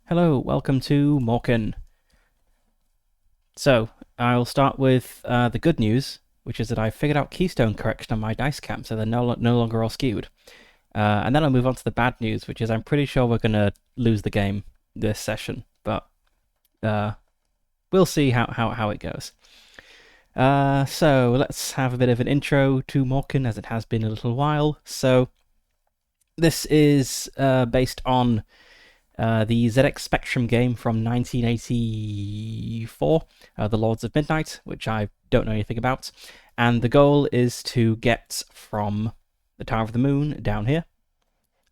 Hello, welcome to Morkin. So, I'll start with the good news, which is that I figured out keystone correction on my dice cam, so they're no longer all skewed. And then I'll move on to the bad news, which is I'm pretty sure we're going to lose the game this session, but uh, we'll see how it goes. So, let's have a bit of an intro to Morkin, as it has been a little while. So, this is based on the ZX Spectrum game from 1984, The Lords of Midnight, which I don't know anything about. And the goal is to get from the Tower of the Moon down here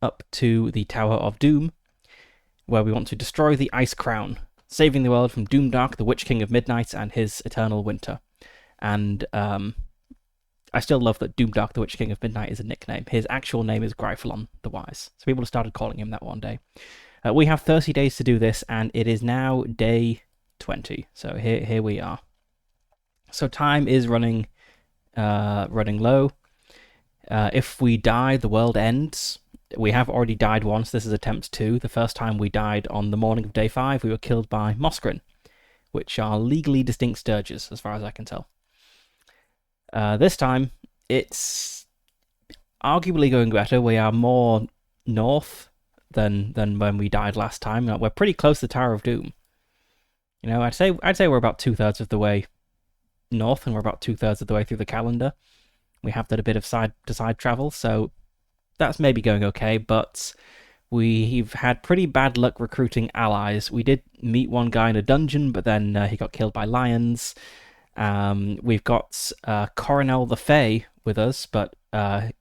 up to the Tower of Doom, where we want to destroy the Ice Crown, saving the world from Doomdark, the Witch King of Midnight, and his eternal winter. And I still love that Doomdark, the Witch King of Midnight, is a nickname. His actual name is Gryphon the Wise, so people have started calling him that one day. We have 30 days to do this, and it is now day 20. So here we are. So time is running low. If we die, the world ends. We have already died once. This is attempt 2. The first time we died on the morning of day 5, we were killed by Morkin, which are legally distinct sturges, as far as I can tell. This time, it's arguably going better. We are more north than when we died last time. We're pretty close to the Tower of Doom. You know, I'd say we're about 2/3 of the way north, and we're about 2/3 of the way through the calendar. We have done a bit of side-to-side travel, so that's maybe going okay, but we've had pretty bad luck recruiting allies. We did meet one guy in a dungeon, but then he got killed by lions. We've got Coronel the Fey with us, but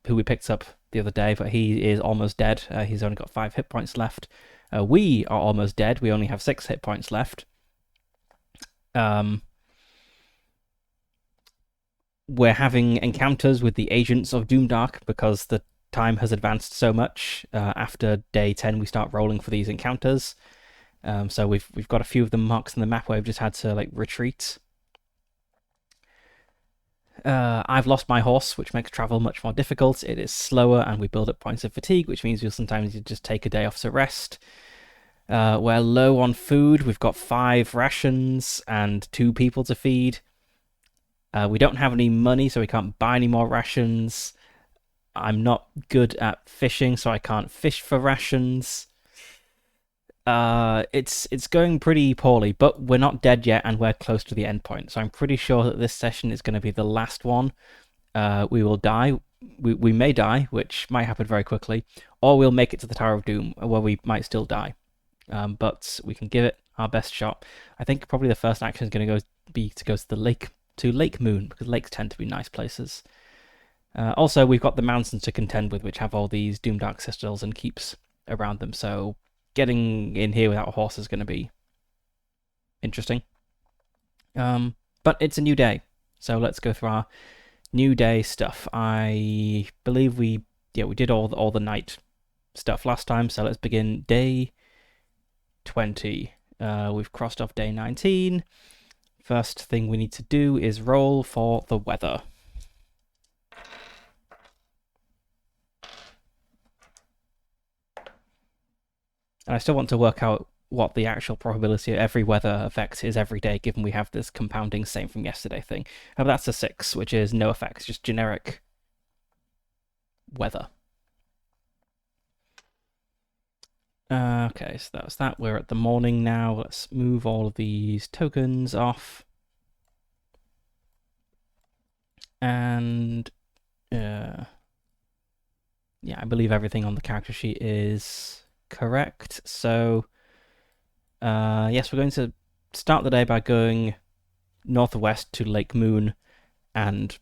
who we picked up the other day, but he is almost dead. He's only got 5 hit points left. We are almost dead. We only have 6 hit points left. We're having encounters with the agents of Doomdark because the time has advanced so much. After day 10, we start rolling for these encounters. So we've got a few of them marked on the map where we've just had to retreat. I've lost my horse, which makes travel much more difficult. It is slower, and we build up points of fatigue, which means you'll sometimes just take a day off to rest. We're low on food. We've got 5 rations and 2 people to feed. We don't have any money, so we can't buy any more rations. I'm not good at fishing, so I can't fish for rations. It's going pretty poorly, but we're not dead yet, and we're close to the end point. So I'm pretty sure that this session is going to be the last one. We will die. We may die, which might happen very quickly, or we'll make it to the Tower of Doom, where we might still die. But we can give it our best shot. I think probably the first action is going to go to the lake, to Lake Moon, because lakes tend to be nice places. Also, we've got the mountains to contend with, which have all these Doomdark citadels and keeps around them. So getting in here without a horse is going to be interesting. But it's a new day, so let's go through our new day stuff. I believe we did all the night stuff last time, so let's begin day 20. We've crossed off day 19. First thing we need to do is roll for the weather. And I still want to work out what the actual probability of every weather effect is every day, given we have this compounding same from yesterday thing. But that's a 6, which is no effects, just generic weather. Okay, so that's that. We're at the morning now. Let's move all of these tokens off. And yeah, I believe everything on the character sheet is correct. So yes, we're going to start the day by going northwest to Lake Moon and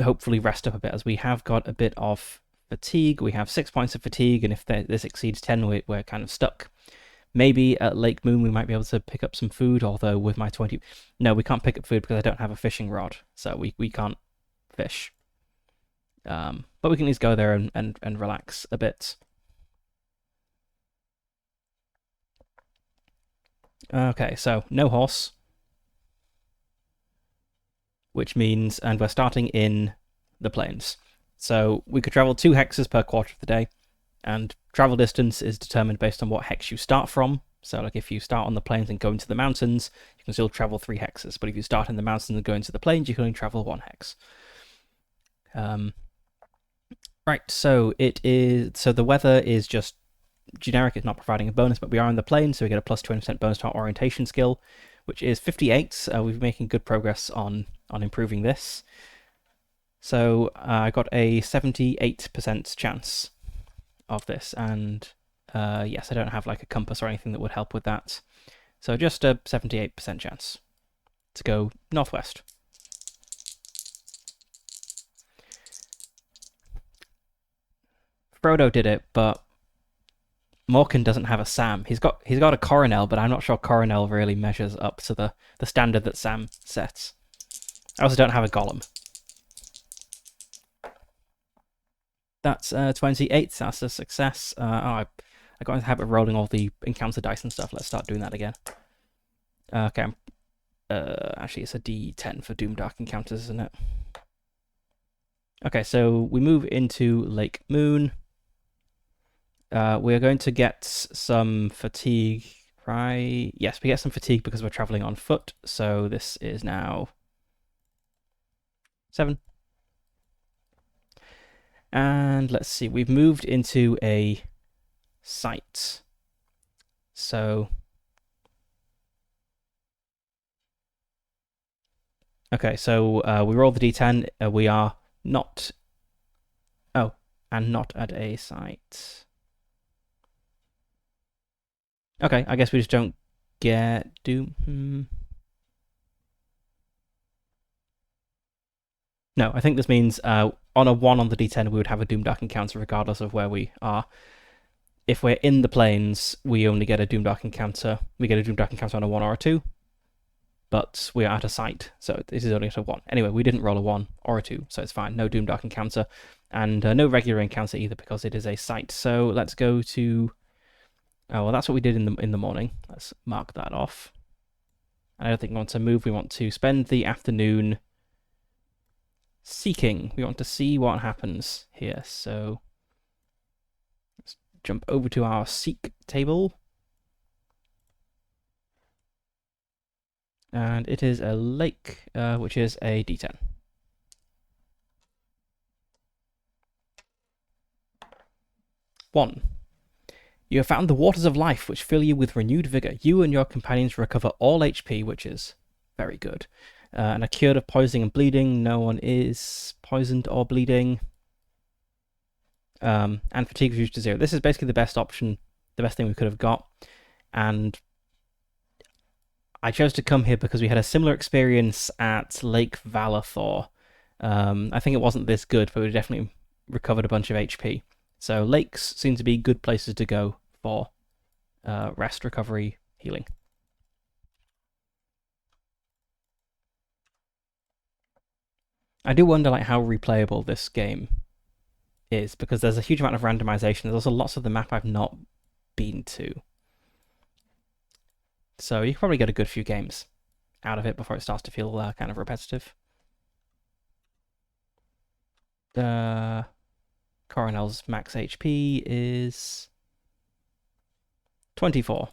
hopefully rest up a bit, as we have got a bit of fatigue. We have 6 points of fatigue, and if this exceeds 10, we're kind of stuck. Maybe at Lake Moon we might be able to pick up some food, although with my 20... No, we can't pick up food because I don't have a fishing rod, so we can't fish. But we can at least go there and relax a bit. Okay, so no horse. Which means, and we're starting in the plains. So we could travel 2 hexes per quarter of the day, and travel distance is determined based on what hex you start from, So like if you start on the plains and go into the mountains, you can still travel 3 hexes. But if you start in the mountains and go into the plains, you can only travel 1 hex. Right, so it is. So the weather is just generic. It's not providing a bonus, but we are in the plains, so we get a plus 20% bonus to our orientation skill, which is 58. We've been making good progress on improving this. So I got a 78% chance of this, and yes, I don't have like a compass or anything that would help with that. So just a 78% chance to go northwest. Frodo did it, but Morkin doesn't have a Sam. He's got a Coronel, but I'm not sure Coronel really measures up to the standard that Sam sets. I also don't have a Golem. That's 28. That's a success. I got into the habit of rolling all the encounter dice and stuff. Let's start doing that again. Okay. Actually, it's a D10 for Doomdark encounters, isn't it? Okay, so we move into Lake Moon. We're going to get some fatigue, right? Yes, we get some fatigue because we're traveling on foot. So this is now 7. And let's see, we've moved into a site. So okay, so we roll the D10. We are not. Oh, and not at a site. Okay, I guess we just don't get Doom. No, I think this means on a 1 on the D10 we would have a Doomdark encounter regardless of where we are. If we're in the plains, we only get a Doomdark encounter. We get a Doomdark encounter on a 1 or a 2. But we are at a site, so this is only at a 1. Anyway, we didn't roll a 1 or a 2, so it's fine. No Doomdark encounter, and no regular encounter either because it is a site. So let's go to. Oh well, that's what we did in the morning. Let's mark that off. I don't think we want to move. We want to spend the afternoon seeking. We want to see what happens here. So let's jump over to our seek table. And it is a lake, which is a D10. One. You have found the waters of life, which fill you with renewed vigor. You and your companions recover all HP, which is very good. And are cured of poisoning and bleeding. No one is poisoned or bleeding. And fatigue reduced to 0. This is basically the best option, the best thing we could have got. And I chose to come here because we had a similar experience at Lake Valathor. I think it wasn't this good, but we definitely recovered a bunch of HP. So lakes seem to be good places to go for rest, recovery, healing. I do wonder like how replayable this game is, because there's a huge amount of randomization. There's also lots of the map I've not been to. So you can probably get a good few games out of it before it starts to feel kind of repetitive. Coronel's max HP is 24.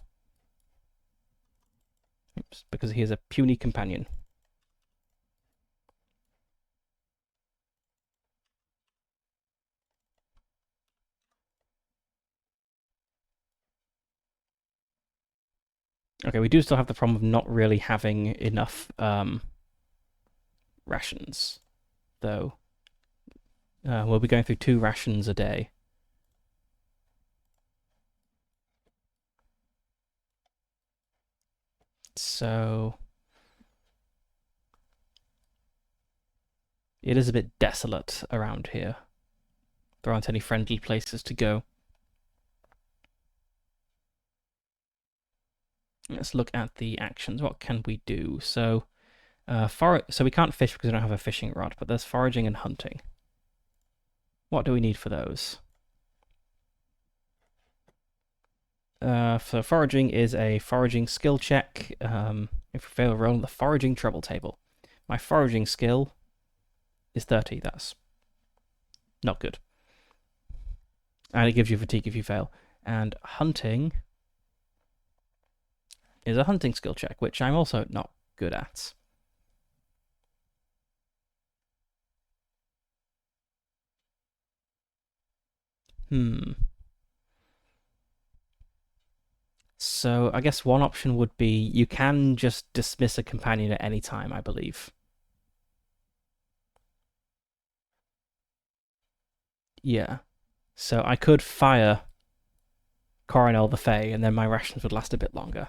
Oops, because he is a puny companion. Okay, we do still have the problem of not really having enough rations, though. We'll be going through 2 rations a day. So it is a bit desolate around here. There aren't any friendly places to go. Let's look at the actions. What can we do? So, so we can't fish because we don't have a fishing rod, but there's foraging and hunting. What do we need for those? For foraging is a foraging skill check. If we fail, roll on the foraging trouble table. My foraging skill is 30. That's not good. And it gives you fatigue if you fail. And hunting is a hunting skill check, which I'm also not good at. So I guess one option would be you can just dismiss a companion at any time, I believe. Yeah. So I could fire Coronel the Fey, and then my rations would last a bit longer.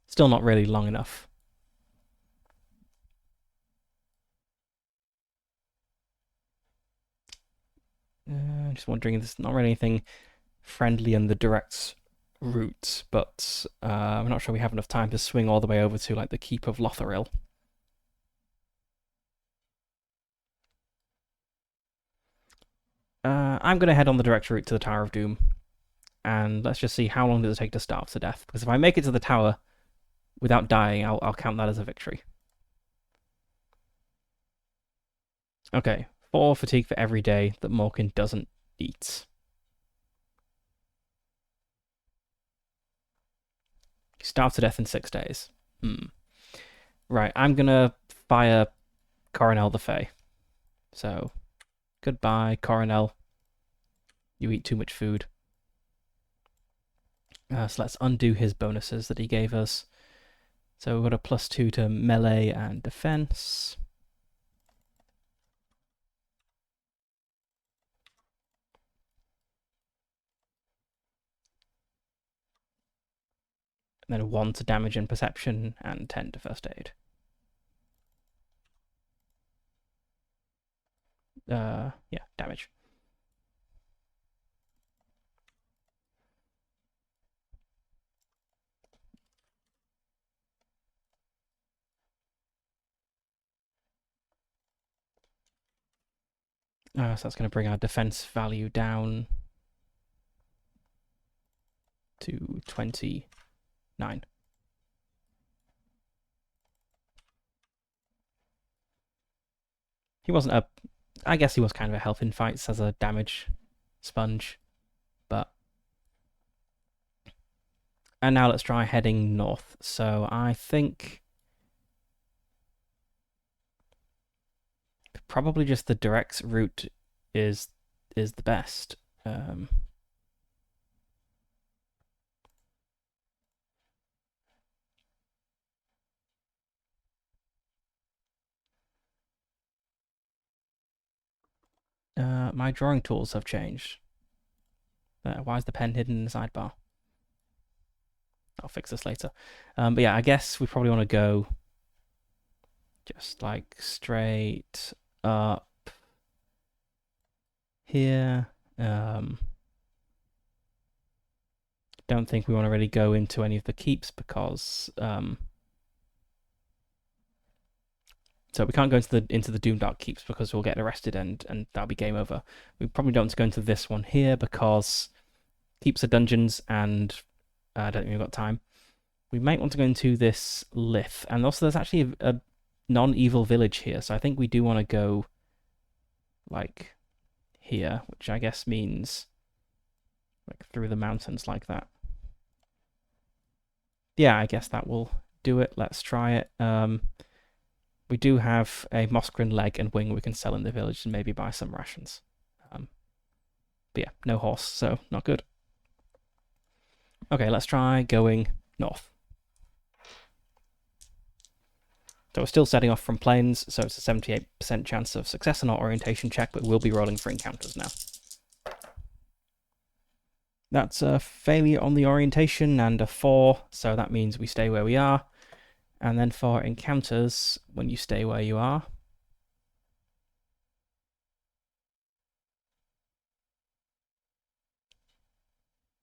Still not really long enough. Just wondering, there's not really anything friendly in the direct route, but I'm not sure we have enough time to swing all the way over to like the Keep of Lotharil. I'm going to head on the direct route to the Tower of Doom, and let's just see how long does it take to starve to death. Because if I make it to the tower without dying, I'll count that as a victory. Okay, 4 fatigue for every day that Morkin doesn't eat. Starve to death in 6 days. Right, I'm gonna fire Coronel the Fey. So, goodbye, Coronel. You eat too much food. So let's undo his bonuses that he gave us. So we've got a +2 to melee and defense. And then a 1 to damage and perception, and 10 to first aid. Yeah, damage. So that's going to bring our defense value down to 29. He wasn't a... I guess he was kind of a help in fights as a damage sponge, but... And now let's try heading north. So I think... probably just the direct route is the best. My drawing tools have changed. Why is the pen hidden in the sidebar? I'll fix this later. But yeah, I guess we probably want to go just like straight up here. Don't think we want to really go into any of the keeps because so we can't go into the Doomdark keeps because we'll get arrested and that'll be game over. We probably don't want to go into this one here because keeps are dungeons and I don't think we've got time. We might want to go into this Lith, and also there's actually a non-evil village here, so I think we do want to go like here, which I guess means like through the mountains like that. Yeah, I guess that will do it. Let's try it. We do have a Moskrin leg and wing we can sell in the village and maybe buy some rations. But yeah, no horse, so not good. Okay, let's try going north. So we're still setting off from plains, so it's a 78% chance of success on our orientation check, but we'll be rolling for encounters now. That's a failure on the orientation and a 4, so that means we stay where we are. And then for encounters, when you stay where you are,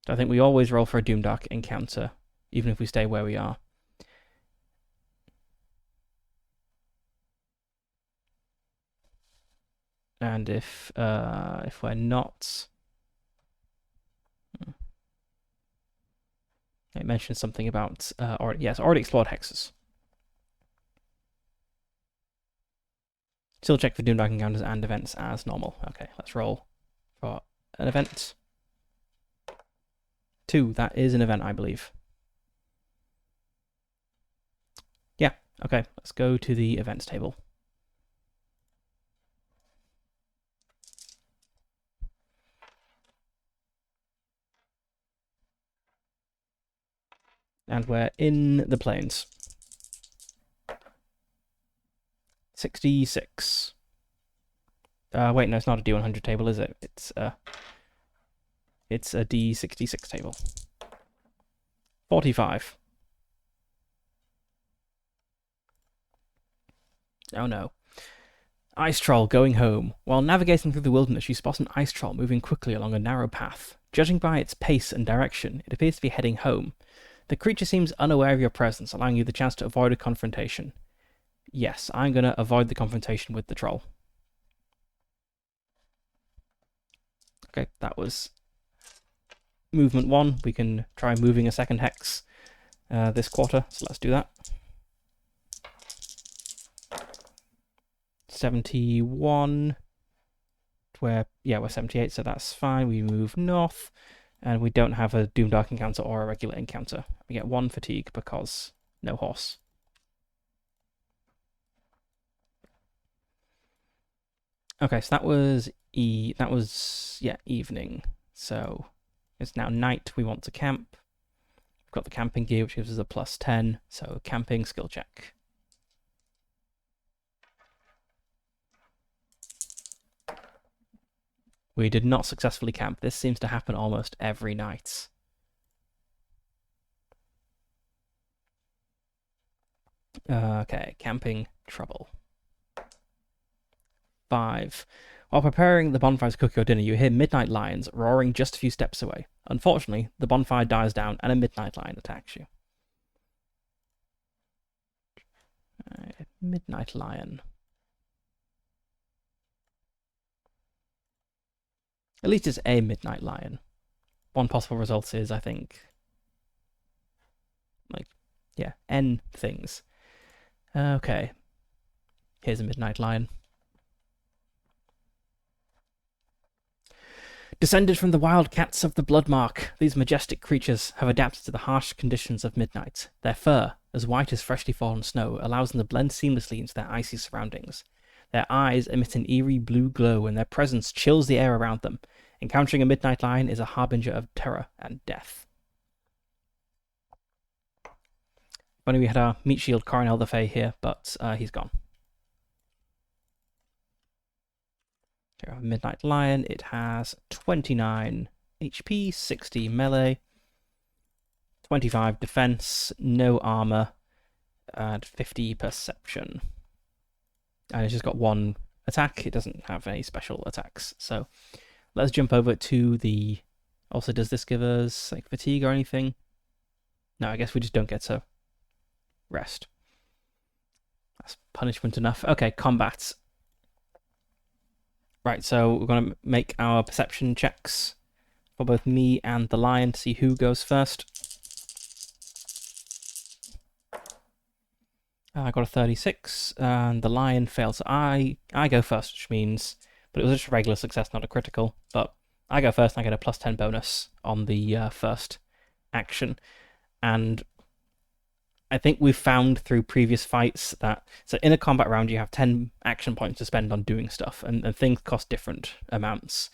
so I think we always roll for a Doomdark encounter, even if we stay where we are. And if we're not... It mentioned something about... already explored hexes. Still check for Doomdark encounters and events as normal. Okay, let's roll for an event. 2, that is an event, I believe. Yeah, okay, let's go to the events table. And we're in the plains. 66. Wait, no, it's not a D100 table, is it? It's a D66 table. 45. Oh no. Ice Troll going home. While navigating through the wilderness, you spot an ice troll moving quickly along a narrow path. Judging by its pace and direction, it appears to be heading home. The creature seems unaware of your presence, allowing you the chance to avoid a confrontation. Yes, I'm going to avoid the confrontation with the troll. Okay, that was movement 1. We can try moving a second hex this quarter, so let's do that. 71. We're 78, so that's fine. We move north, and we don't have a Doomdark encounter or a regular encounter. We get 1 fatigue because no horse. Okay, so that was evening. So it's now night. We want to camp. We've got the camping gear, which gives us a +10. So camping skill check. We did not successfully camp. This seems to happen almost every night. Okay, camping trouble. 5. While preparing the bonfire to cook your dinner, you hear midnight lions roaring just a few steps away. Unfortunately, the bonfire dies down and a midnight lion attacks you. Midnight lion. At least it's a midnight lion. One possible result is, I think, N things. Okay. Here's a midnight lion. Descended from the wild cats of the Bloodmark, these majestic creatures have adapted to the harsh conditions of midnight. Their fur, as white as freshly fallen snow, allows them to blend seamlessly into their icy surroundings. Their eyes emit an eerie blue glow, and their presence chills the air around them. Encountering a midnight lion is a harbinger of terror and death. Funny we had our meat shield Coronel the Fey here, but he's gone. Midnight Lion, it has 29 HP, 60 melee, 25 defense, no armor, and 50 perception. And it's just got 1 attack. It doesn't have any special attacks. So let's jump over to the... Also, does this give us like fatigue or anything? No, I guess we just don't get to rest. That's punishment enough. Okay, combat. Right, so we're going to make our perception checks for both me and the lion to see who goes first. I got a 36, and the lion failed, so I go first, which means... But it was just a regular success, not a critical. But I go first, and I get a +10 bonus on the first action. And I think we've found through previous fights that... So in a combat round, you have 10 action points to spend on doing stuff, and things cost different amounts.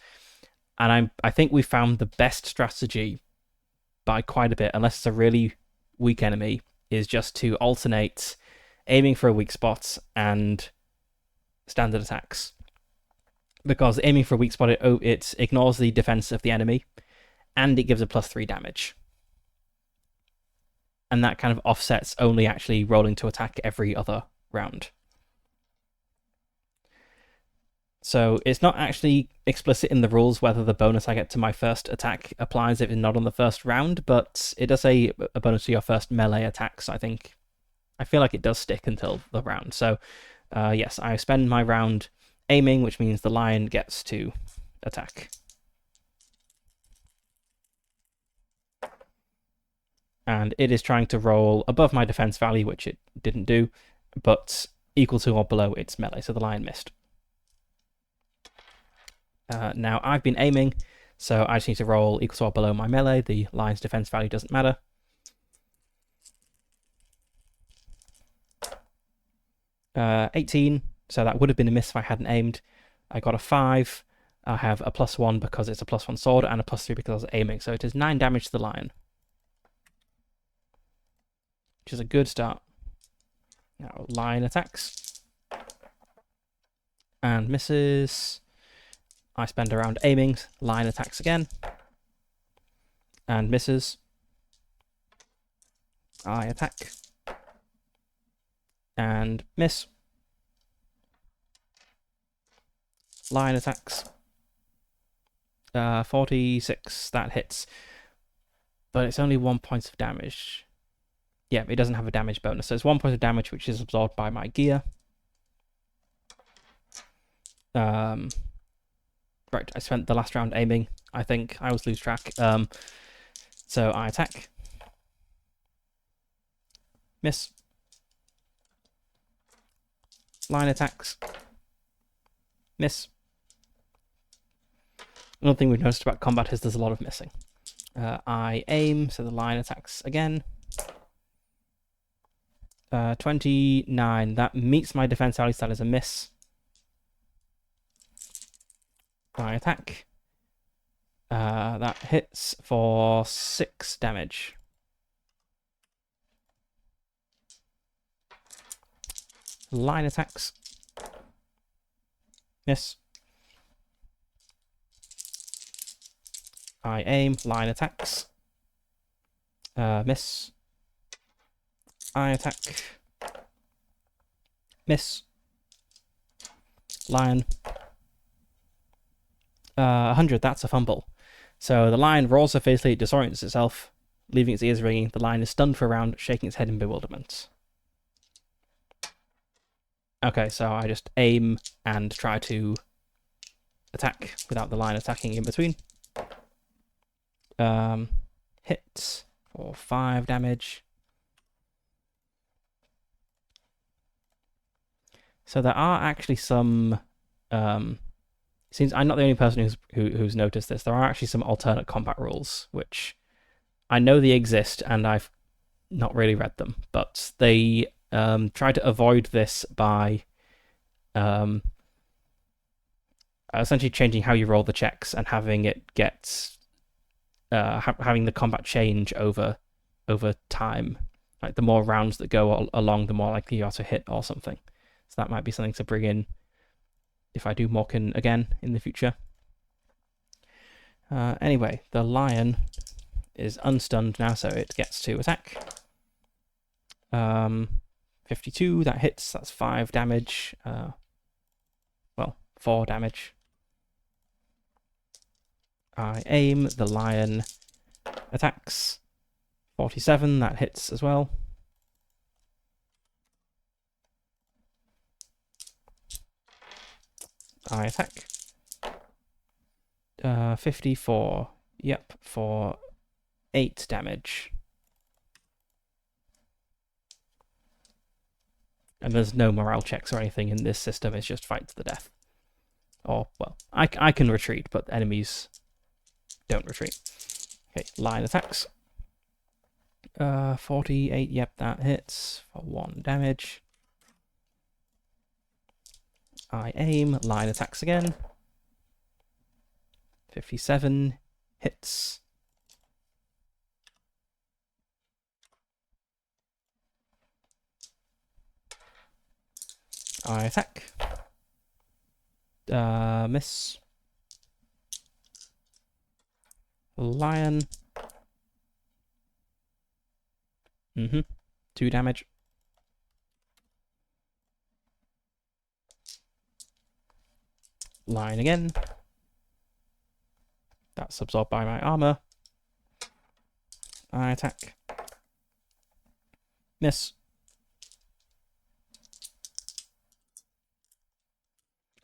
And I think we found the best strategy by quite a bit, unless it's a really weak enemy, is just to alternate aiming for a weak spot and standard attacks. Because aiming for a weak spot, it ignores the defense of the enemy, and it gives a +3 damage. And that kind of offsets only actually rolling to attack every other round. So it's not actually explicit in the rules whether the bonus I get to my first attack applies if it's not on the first round, but it does say a bonus to your first melee attacks, I think. I feel like it does stick until the round. So yes, I spend my round aiming, which means the lion gets to attack. And it is trying to roll above my defense value, which it didn't do, but equal to or below its melee, so the lion missed. Now, I've been aiming, So I just need to roll equal to or below my melee. The lion's defense value doesn't matter. Uh, 18, so that would have been a miss if I hadn't aimed. I got a 5. I have a +1 because it's a +1 sword, and a +3 because I was aiming. So it is 9 damage to the lion, which is a good start. Now, lion attacks. And misses. I spend a round aiming. Lion attacks again. And misses. I attack. And miss. Lion attacks. 46, that hits. But it's only 1 point of damage. Yeah, it doesn't have a damage bonus. So it's 1 point of damage, which is absorbed by my gear. Right, I spent the last round aiming, I think. I always lose track. So I attack. Miss. Line attacks. Miss. Another thing we've noticed about combat is there's a lot of missing. I aim, so the line attacks again. 29, that meets my defense value, so that is a miss. I attack. That hits for 6 damage. Line attacks. Miss. I aim. Line attacks. Miss. I attack. Miss. Lion. 100, that's a fumble. So the lion roars so fiercely it disorients itself, leaving its ears ringing. The lion is stunned for a round, shaking its head in bewilderment. Okay, so I just aim and try to attack without the lion attacking in between. Hit for 5 damage. So there are actually some... seems I'm not the only person who's noticed this. There are actually some alternate combat rules, which I know they exist, and I've not really read them. But they try to avoid this by essentially changing how you roll the checks and having it get having the combat change over time. Like the more rounds that go along, the more likely you are to hit or something. So that might be something to bring in if I do Morkin again in the future. Anyway, the lion is unstunned now, so it gets to attack. 52, that hits, that's 5 damage. Well, 4 damage. I aim, the lion attacks. 47, that hits as well. I attack. 54, yep, for 8 damage. And there's no morale checks or anything in this system, it's just fight to the death. Or, well, I can retreat, but enemies don't retreat. Okay, lion attacks. 48, yep, that hits for 1 damage. I aim, lion attacks again. 57 hits. I attack. Miss. Lion. 2 damage. Lion again. That's absorbed by my armor. I attack. Miss.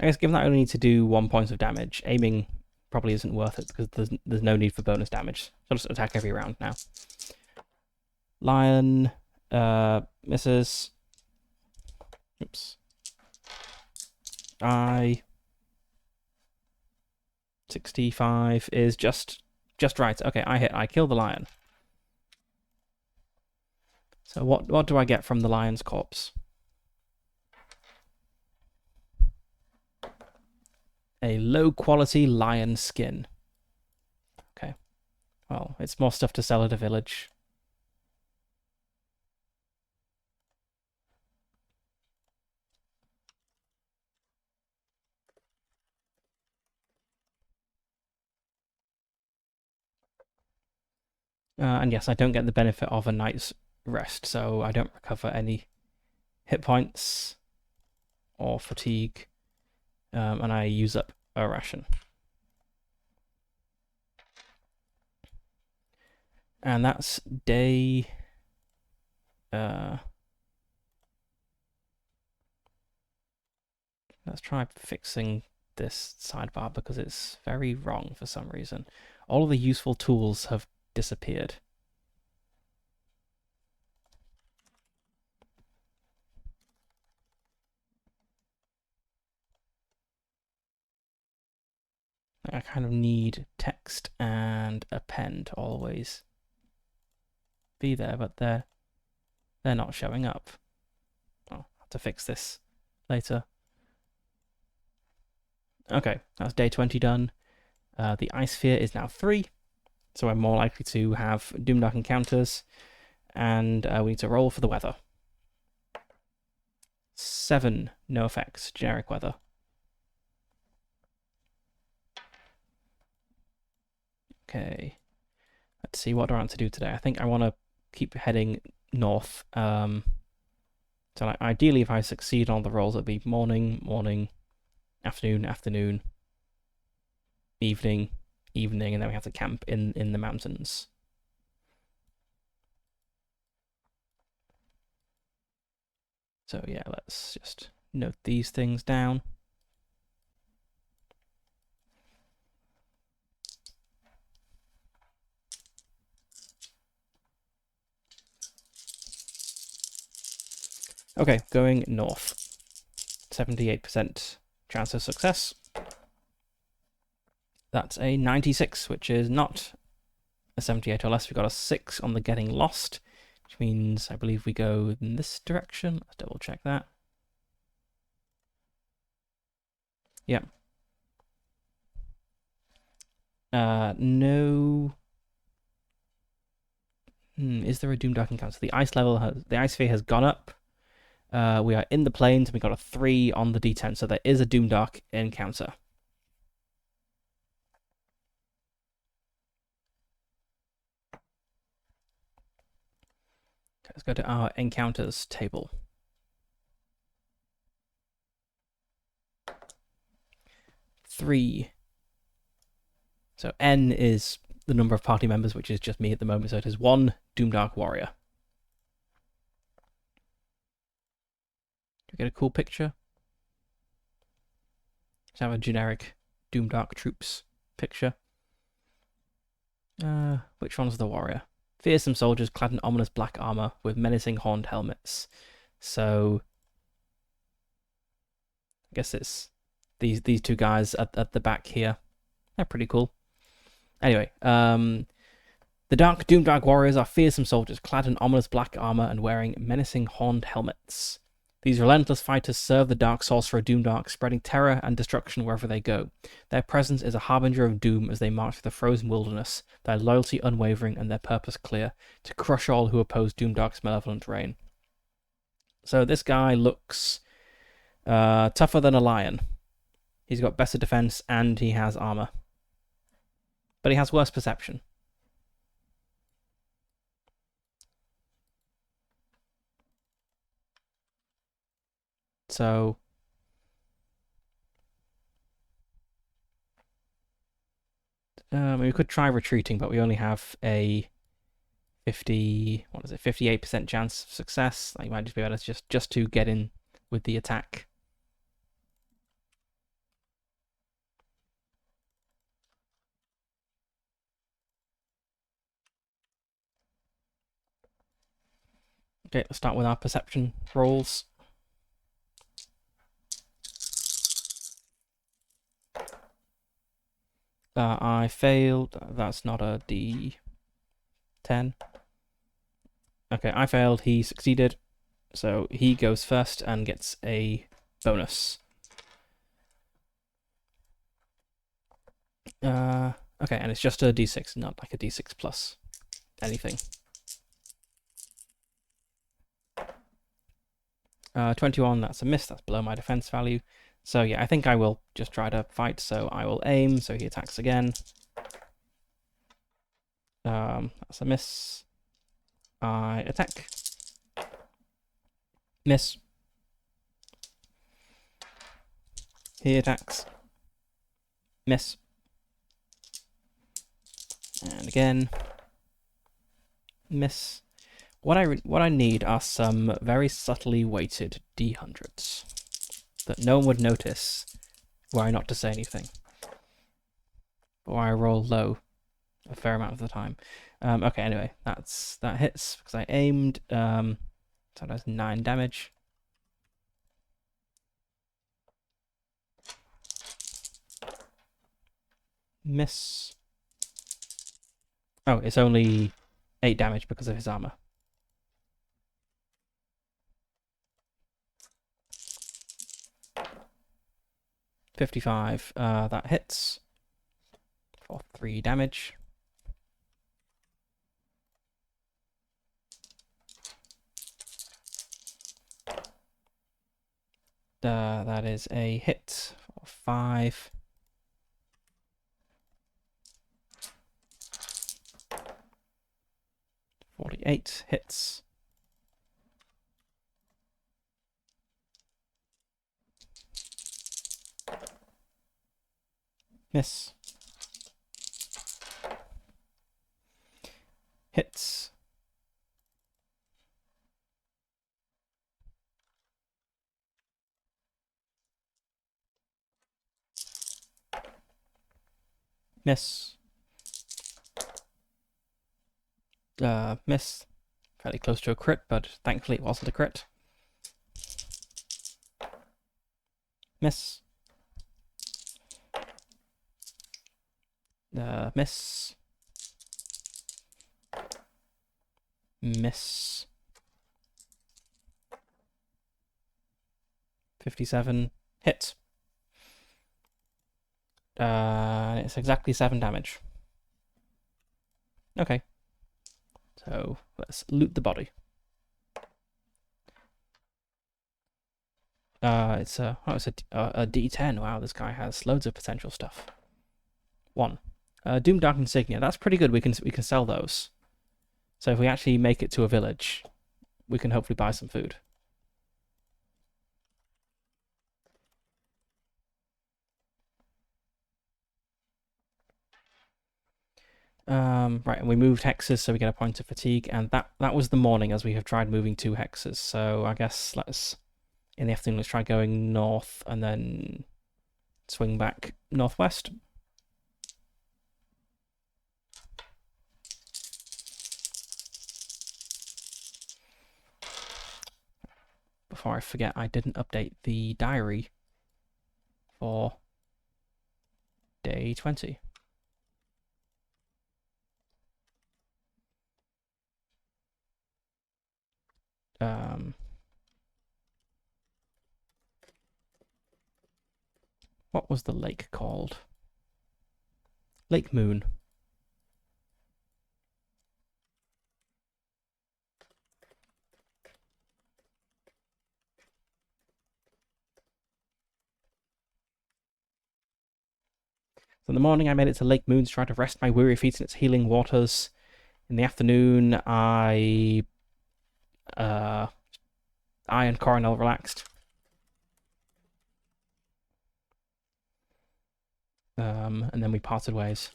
I guess given that I only need to do 1 point of damage, aiming probably isn't worth it because there's no need for bonus damage. So I'll just attack every round now. Lion misses. Oops. I 65 is just right. Okay, I kill the lion. So what do I get from the lion's corpse? A low-quality lion skin. Okay. Well, it's more stuff to sell at a village. And yes, I don't get the benefit of a night's rest, so I don't recover any hit points or fatigue, and I use up a ration. And that's day... let's try fixing this sidebar because it's very wrong for some reason. All of the useful tools have disappeared. I kind of need text and a pen to always be there, but they're not showing up. I'll have to fix this later. Okay, that's day 20 done. The ice sphere is now 3, so I'm more likely to have Doomdark encounters, and we need to roll for the weather. 7, no effects, generic weather. Okay, let's see, what do I want to do today? I think I want to keep heading north. So like, ideally, if I succeed on the rolls, it'd be morning, afternoon, evening, and then we have to camp in the mountains. So yeah, let's just note these things down. Okay, going north. 78% chance of success. That's a 96, which is not a 78 or less. We've got a 6 on the getting lost, which means I believe we go in this direction. Let's double check that. Yep. No. Is there a Doomdark encounter? The ice sphere has gone up. We are in the plains, and we got a 3 on the D10, so there is a Doomdark encounter. Okay, let's go to our encounters table. 3. So N is the number of party members, which is just me at the moment, so it is 1 Doomdark warrior. Do we get a cool picture? Let's have a generic Doomdark troops picture. Which one's the warrior? Fearsome soldiers clad in ominous black armor with menacing horned helmets. So I guess it's these two guys at the back here. They're pretty cool. Anyway, the Doomdark warriors are fearsome soldiers clad in ominous black armor and wearing menacing horned helmets. These relentless fighters serve the Dark Sorcerer Doomdark, spreading terror and destruction wherever they go. Their presence is a harbinger of doom as they march through the frozen wilderness, their loyalty unwavering and their purpose clear, to crush all who oppose Doomdark's malevolent reign. So this guy looks tougher than a lion. He's got better defense and he has armor. But he has worse perception. So we could try retreating, but we only have a 58% chance of success. Like, might just be better just to get in with the attack. Okay, let's start with our perception rolls. I failed. That's not a D10. Okay, I failed. He succeeded. So he goes first and gets a bonus. Okay, and it's just a D6, not like a D6 plus anything. 21, that's a miss. That's below my defense value. So yeah, I think I will just try to fight. So I will aim. So he attacks again. That's a miss. I attack. Miss. He attacks. Miss. And again. Miss. What I need are some very subtly weighted D100s that no one would notice were I not to say anything. Or I roll low a fair amount of the time. Okay, anyway, that hits because I aimed. So that's 9 damage. Miss. Oh, it's only 8 damage because of his armor. $55. That hits for 3 damage. That is a hit for 5. $48 hits. Miss. Hits. Miss. Miss. Fairly close to a crit, but thankfully it wasn't a crit. Miss. Miss. Miss. 57. Hit. It's exactly 7 damage. Okay. So let's loot the body. It's a D10. Wow, this guy has loads of potential stuff. 1. Doom Dark Insignia. That's pretty good. We can sell those. So if we actually make it to a village, we can hopefully buy some food. Right, and we moved hexes, so we get a point of fatigue, and that was the morning, as we have tried moving 2 hexes. So I guess in the afternoon, let's try going north and then swing back northwest. Before I forget, I didn't update the diary for day 20. What was the lake called? Lake Moon. So in the morning, I made it to Lake Moon to try to rest my weary feet in its healing waters. In the afternoon, I and Coronel relaxed. And then we parted ways.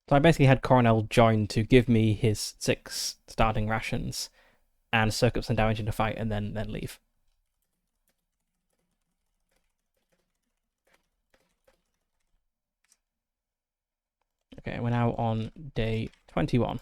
So I basically had Coronel join to give me his 6 starting rations and soak up some damage in a fight and then leave. Okay, we're now on day 21.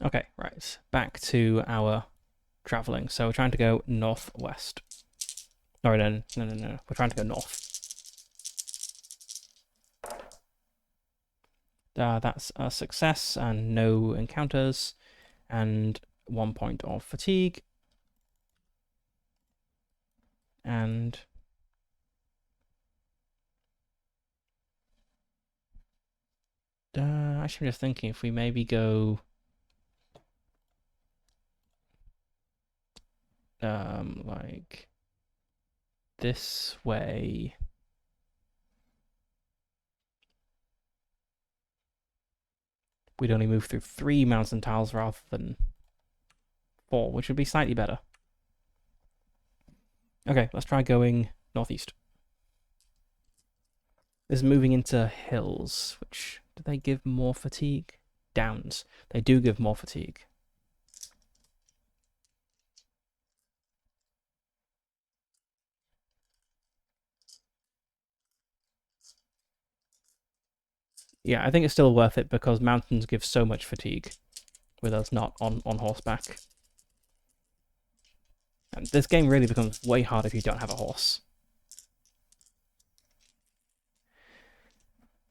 Okay, right, back to our traveling. So we're trying to go northwest. No, no, no, no, no. We're trying to go north. That's a success and no encounters and 1 point of fatigue. And actually, I'm just thinking if we maybe go like this way. We'd only move through 3 mountain tiles rather than 4, which would be slightly better. Okay, let's try going northeast. This is moving into hills, which do they give more fatigue? Downs. They do give more fatigue. Yeah, I think it's still worth it because mountains give so much fatigue with us not on horseback. And this game really becomes way hard if you don't have a horse.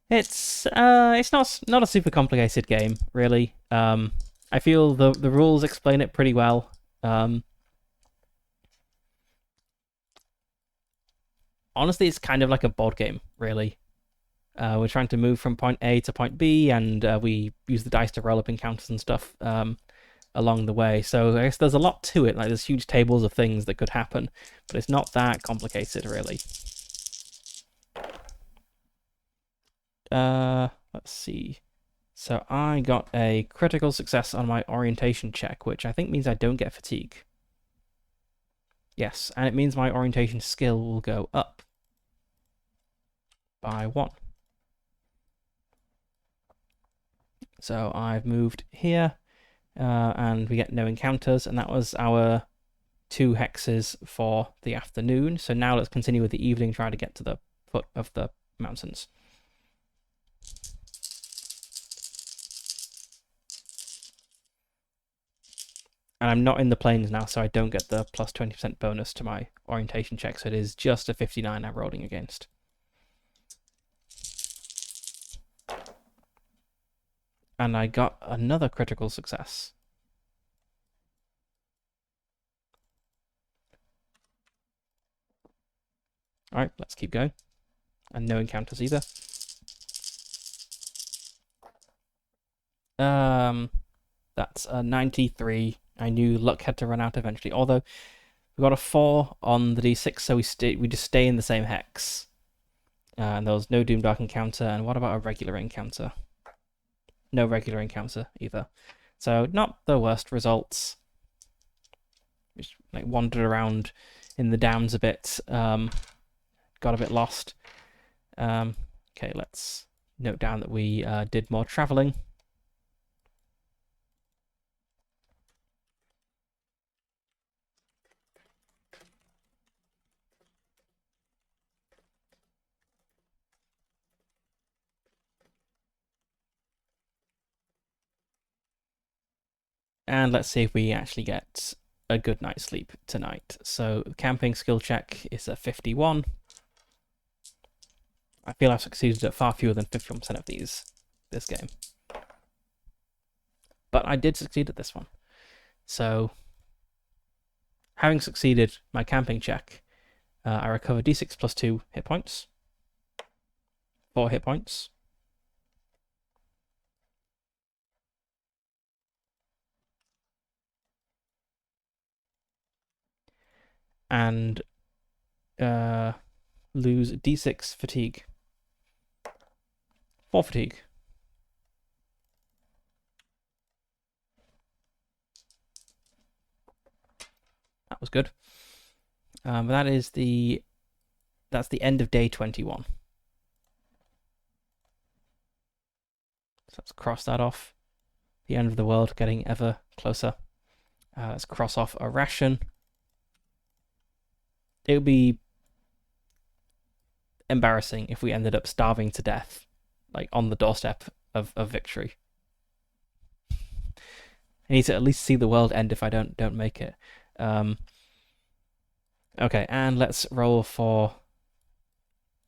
It's not a super complicated game, really. I feel the rules explain it pretty well. Honestly, it's kind of like a board game, really. We're trying to move from point A to point B, and we use the dice to roll up encounters and stuff along the way. So I guess there's a lot to it. Like there's huge tables of things that could happen, but it's not that complicated, really. Let's see. So I got a critical success on my orientation check, which I think means I don't get fatigue. Yes, and it means my orientation skill will go up by 1. So I've moved here, and we get no encounters, and that was our 2 hexes for the afternoon. So now let's continue with the evening, try to get to the foot of the mountains. And I'm not in the plains now, so I don't get the plus 20% bonus to my orientation check, so it is just a 59 I'm rolling against. And I got another critical success. Alright, let's keep going. And no encounters either. That's a 93. I knew luck had to run out eventually, although we got a 4 on the d6, so we just stay in the same hex. And there was no Doomdark encounter, and what about a regular encounter? No regular encounter either. So not the worst results. Just like wandered around in the downs a bit, got a bit lost. Okay, let's note down that we did more traveling. And let's see if we actually get a good night's sleep tonight. So camping skill check is a 51. I feel I've succeeded at far fewer than 51% of this game. But I did succeed at this one. So having succeeded my camping check, I recover d6 plus 2 hit points. 4 hit points. And lose d6 fatigue. 4 fatigue. That was good. But that's the end of day 21. So let's cross that off. The end of the world getting ever closer. Let's cross off a ration. It would be embarrassing if we ended up starving to death, like on the doorstep of victory. I need to at least see the world end if I don't make it. Okay, and let's roll for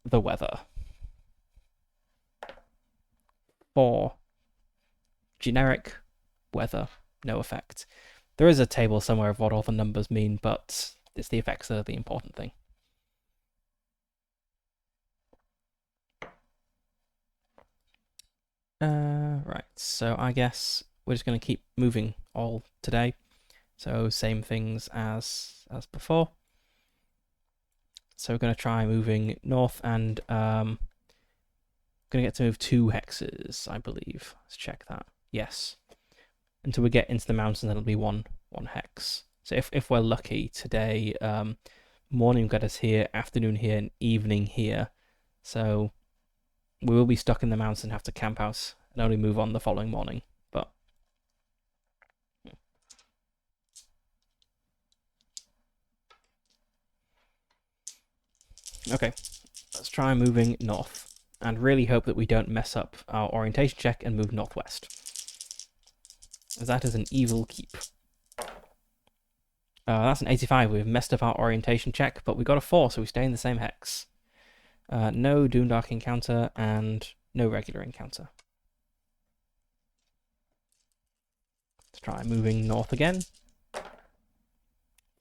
the weather. For generic weather, no effect. There is a table somewhere of what all the numbers mean, but it's the effects that are the important thing. Right, so I guess we're just going to keep moving all today. So same things as before. So we're going to try moving north and going to get to move 2 hexes, I believe. Let's check that. Yes. Until we get into the mountains, it'll be one hex. So if we're lucky today, morning will get us here, afternoon here, and evening here. So we will be stuck in the mountains and have to camp out and only move on the following morning. But okay, let's try moving north and really hope that we don't mess up our orientation check and move northwest, as that is an evil keep. That's an 85. We've messed up our orientation check, but we got a 4, so we stay in the same hex. No Doomdark encounter and no regular encounter. Let's try moving north again.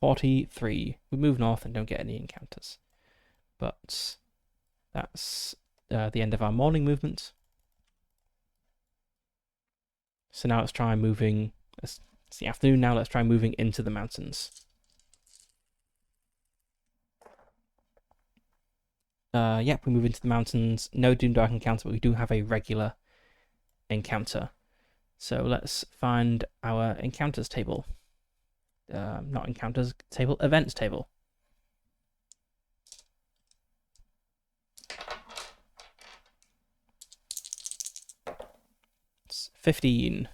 43. We move north and don't get any encounters. But that's the end of our morning movement. So now let's try moving. It's the afternoon now. Let's try moving into the mountains. Yep, we move into the mountains. No Doomdark encounter, but we do have a regular encounter. So let's find our encounters table. Not encounters table, events table. It's 15.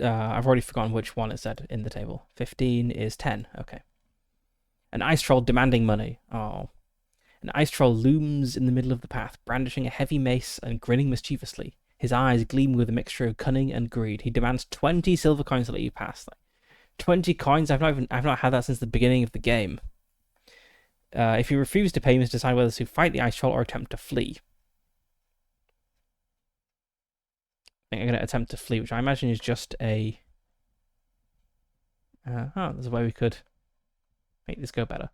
I've already forgotten which one it said in the table. 15 is 10. Okay. An ice troll demanding money. Oh. An ice troll looms in the middle of the path, brandishing a heavy mace and grinning mischievously. His eyes gleam with a mixture of cunning and greed. He demands 20 silver coins to let you pass. 20 coins? I've not had that since the beginning of the game. If you refuse to pay, you must decide whether to fight the ice troll or attempt to flee. I think I'm going to attempt to flee, which I imagine is just a... there's a way we could make this go better.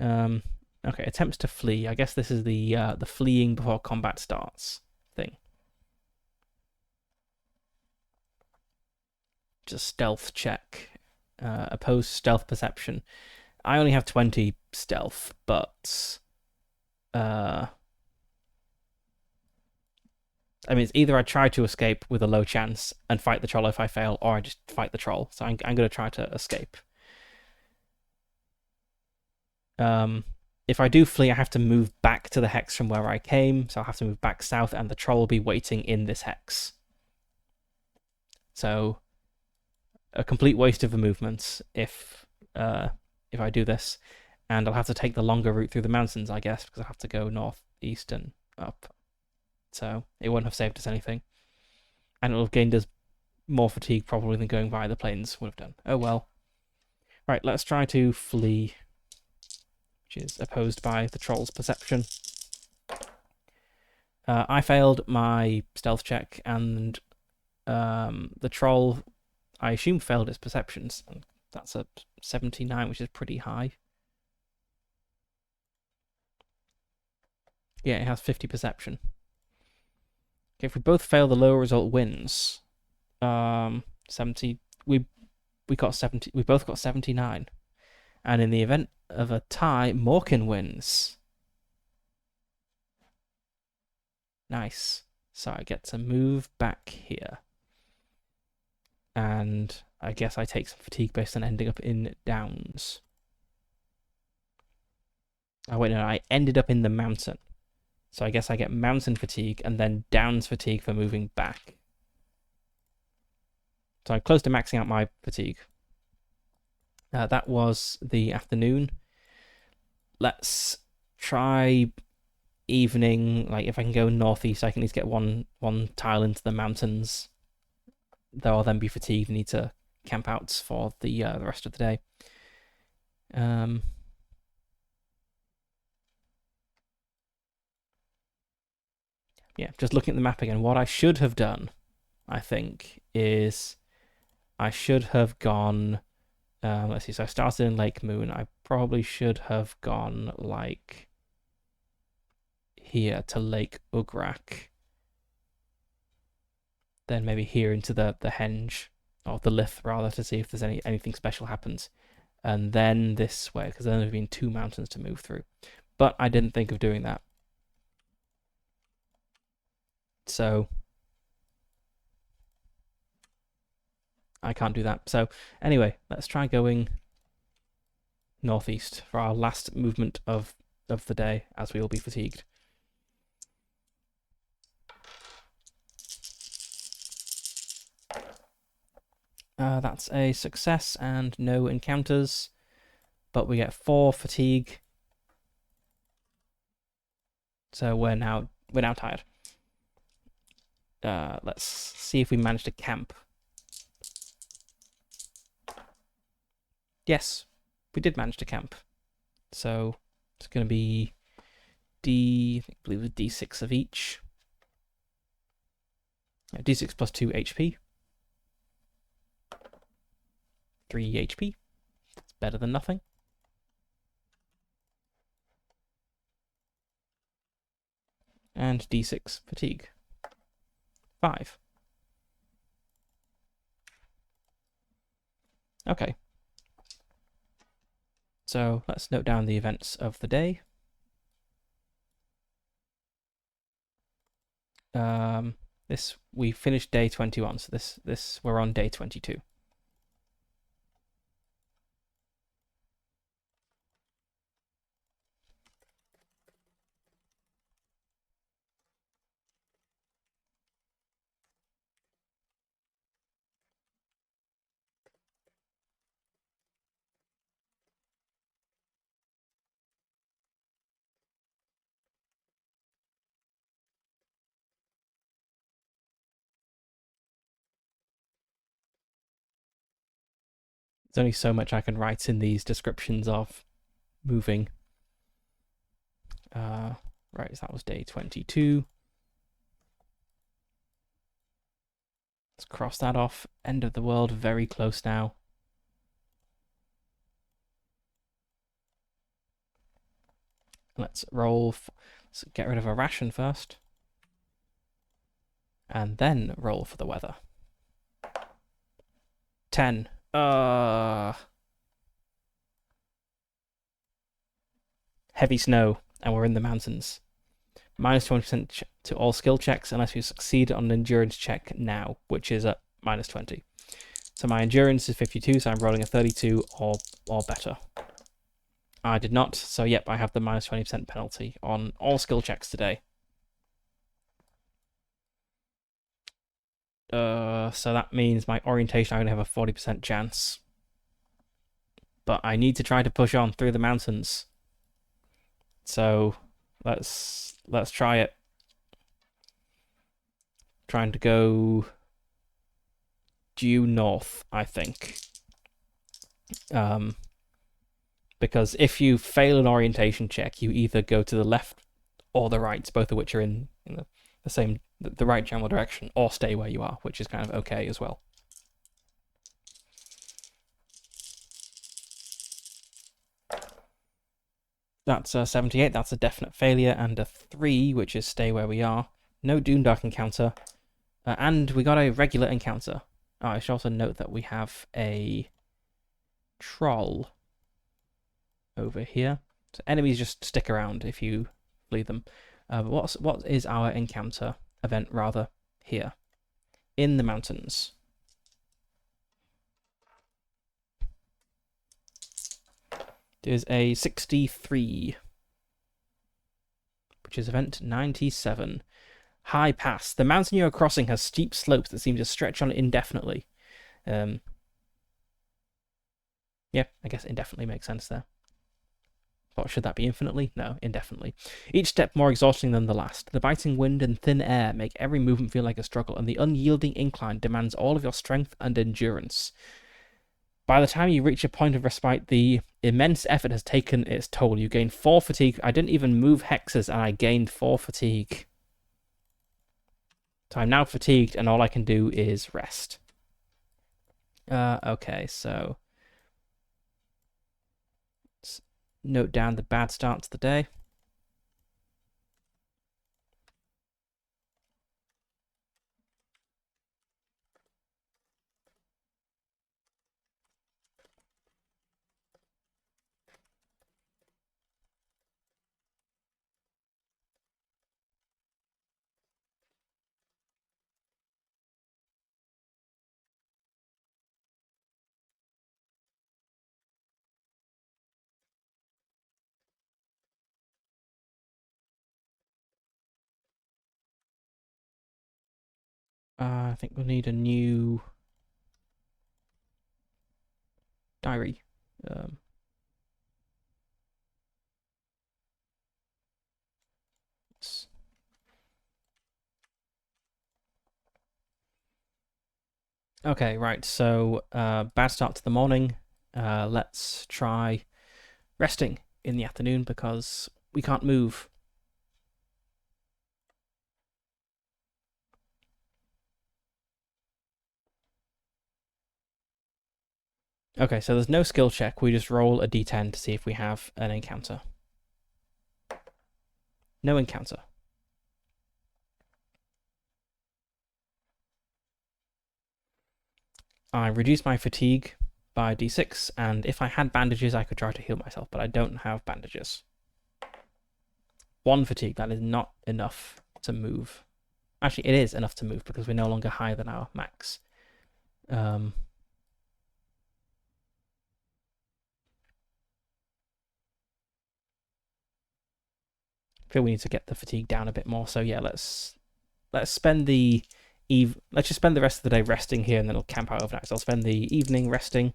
Okay, attempts to flee. I guess this is the fleeing before combat starts thing. Just stealth check. Opposed stealth perception. I only have 20 stealth, but... I mean, it's either I try to escape with a low chance and fight the troll if I fail, or I just fight the troll. So I'm going to try to escape. If I do flee, I have to move back to the hex from where I came, so I'll have to move back south, and the troll will be waiting in this hex. So, a complete waste of a movement if I do this, and I'll have to take the longer route through the mountains, I guess, because I have to go north, east, and up. So it won't have saved us anything, and it'll have gained us more fatigue probably than going via the plains would have done. Oh well. Right, let's try to flee, which is opposed by the troll's perception. I failed my stealth check, and the troll, I assume, failed its perceptions. And that's a 79, which is pretty high. Yeah, it has 50 perception. Okay, if we both fail, the lower result wins. 70. We got 70. We both got 79. And in the event of a tie, Morkin wins. Nice. So I get to move back here. And I guess I take some fatigue based on ending up in downs. Oh wait, no, I ended up in the mountain. So I guess I get mountain fatigue and then downs fatigue for moving back. So I'm close to maxing out my fatigue. That was the afternoon. Let's try evening. Like if I can go northeast, I can at least get one tile into the mountains. Though I'll then be fatigued and need to camp out for the rest of the day. Yeah, just looking at the map again, what I should have done, I think, is I should have gone. Let's see. So I started in Lake Moon. I probably should have gone like here to Lake Ugrak. Then maybe here into the Henge, or the Lith rather, to see if there's anything special happens. And then this way, because then there've been 2 mountains to move through. But I didn't think of doing that. So I can't do that. So anyway, let's try going northeast for our last movement of the day, as we will be fatigued. That's a success and no encounters, but we get 4 fatigue. So we're now tired. Let's see if we manage to camp. Yes, we did manage to camp. So it's going to be I believe it was D6 of each. Yeah, D6 plus 2 HP. 3 HP. It's better than nothing. And D6 fatigue. 5. Okay. So let's note down the events of the day. We finished day 21, so this we're on day 22. There's only so much I can write in these descriptions of moving. Right, so that was day 22. Let's cross that off. End of the world, very close now. Let's roll. Let's get rid of a ration first. And then roll for the weather. 10. Heavy snow, and we're in the mountains. Minus 20% to all skill checks unless you succeed on an endurance check now, which is at minus 20. So my endurance is 52, so I'm rolling a 32 or better. I did not, so yep, I have the minus 20% penalty on all skill checks today. So that means my orientation, I only have a 40% chance. But I need to try to push on through the mountains. So let's try it. Trying to go due north, I think. Because if you fail an orientation check, you either go to the left or the right, both of which are in the right general direction, or stay where you are, which is kind of okay as well. That's a 78, that's a definite failure, and a 3, which is stay where we are. No Doomdark encounter. And we got a regular encounter. Oh, I should also note that we have a troll over here. So enemies just stick around if you flee them. But what is our encounter event rather here in the mountains? is a 63, which is event 97. High Pass. The mountain you are crossing has steep slopes that seem to stretch on indefinitely. Yeah, I guess indefinitely makes sense there. But should that be infinitely? No, indefinitely. Each step more exhausting than the last. The biting wind and thin air make every movement feel like a struggle, and the unyielding incline demands all of your strength and endurance. By the time you reach a point of respite, the immense effort has taken its toll. You gain 4 fatigue. I didn't even move hexes, and I gained 4 fatigue. So I'm now fatigued, and all I can do is rest. Okay, so let's note down the bad start to the day. I think we'll need a new diary. Okay, right. So, bad start to the morning. Let's try resting in the afternoon because we can't move. Okay, so there's no skill check. We just roll a d10 to see if we have an encounter. No encounter. I reduce my fatigue by d6, and if I had bandages, I could try to heal myself, but I don't have bandages. 1 fatigue, that is not enough to move. Actually, it is enough to move because we're no longer higher than our max. I feel we need to get the fatigue down a bit more. So yeah, let's spend the let's just spend the rest of the day resting here, and then I'll camp out overnight. So I'll spend the evening resting,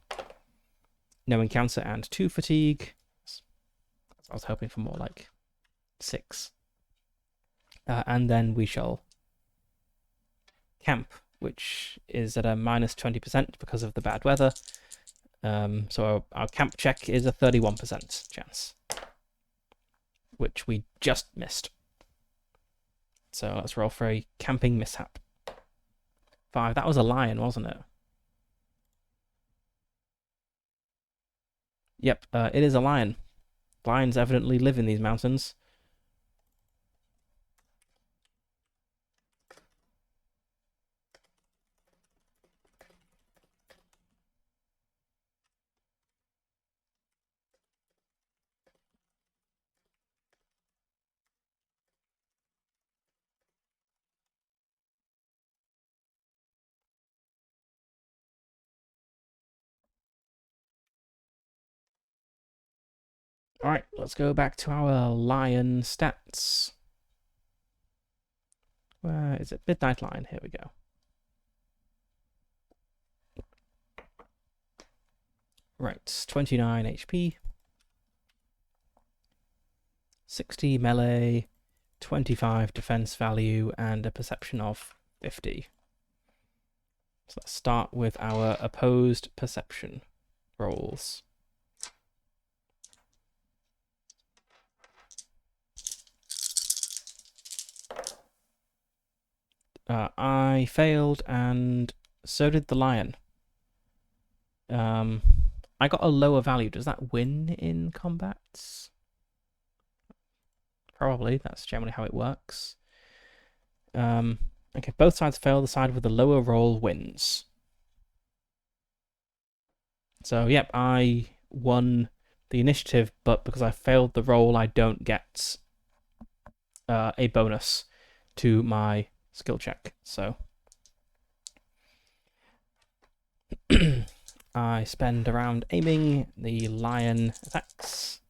no encounter, and 2 fatigue. I was hoping for more like 6. And then we shall camp, which is at a minus 20% because of the bad weather. So our camp check is a 31% chance, which we just missed. So let's roll for a camping mishap. 5. That was a lion, wasn't it? Yep, it is a lion. Lions evidently live in these mountains. Alright, let's go back to our lion stats. Where is it? Midnight Lion, here we go. Right, 29 HP. 60 melee, 25 defense value, and a perception of 50. So let's start with our opposed perception rolls. I failed, and so did the lion. I got a lower value. Does that win in combats? Probably. That's generally how it works. Okay, both sides fail. The side with the lower roll wins. So, yep, I won the initiative, but because I failed the roll, I don't get a bonus to my skill check. So, I spend a round aiming. The lion attacks.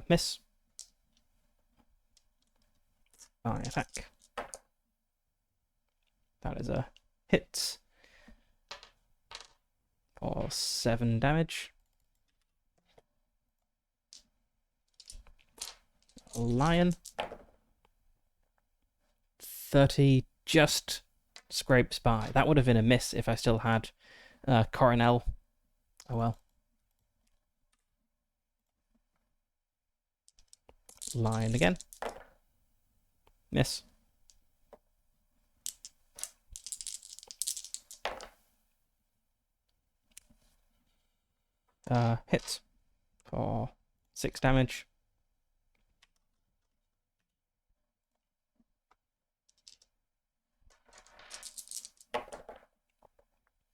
Miss. I attack. That is a hit for 7 damage. Lion. 30 just scrapes by. That would have been a miss if I still had Coronel. Oh well. Lion again. Miss. Hits for 6 damage.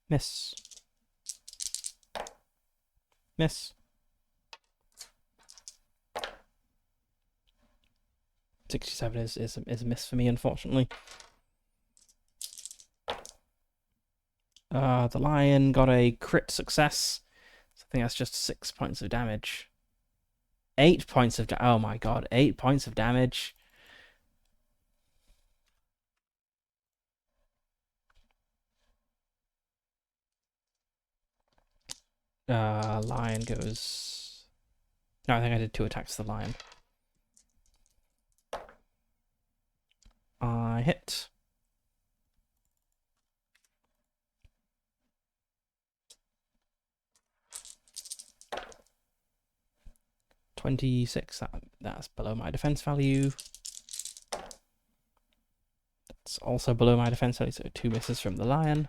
Miss. Miss. 67 is a miss for me, unfortunately. The lion got a crit success. So I think that's just 6 points of damage. 8 points of oh my god, 8 points of damage. Lion goes... No, I think I did 2 attacks to the lion. I hit. $26. That's below my defense value. That's also below my defense value, so 2 misses from the lion.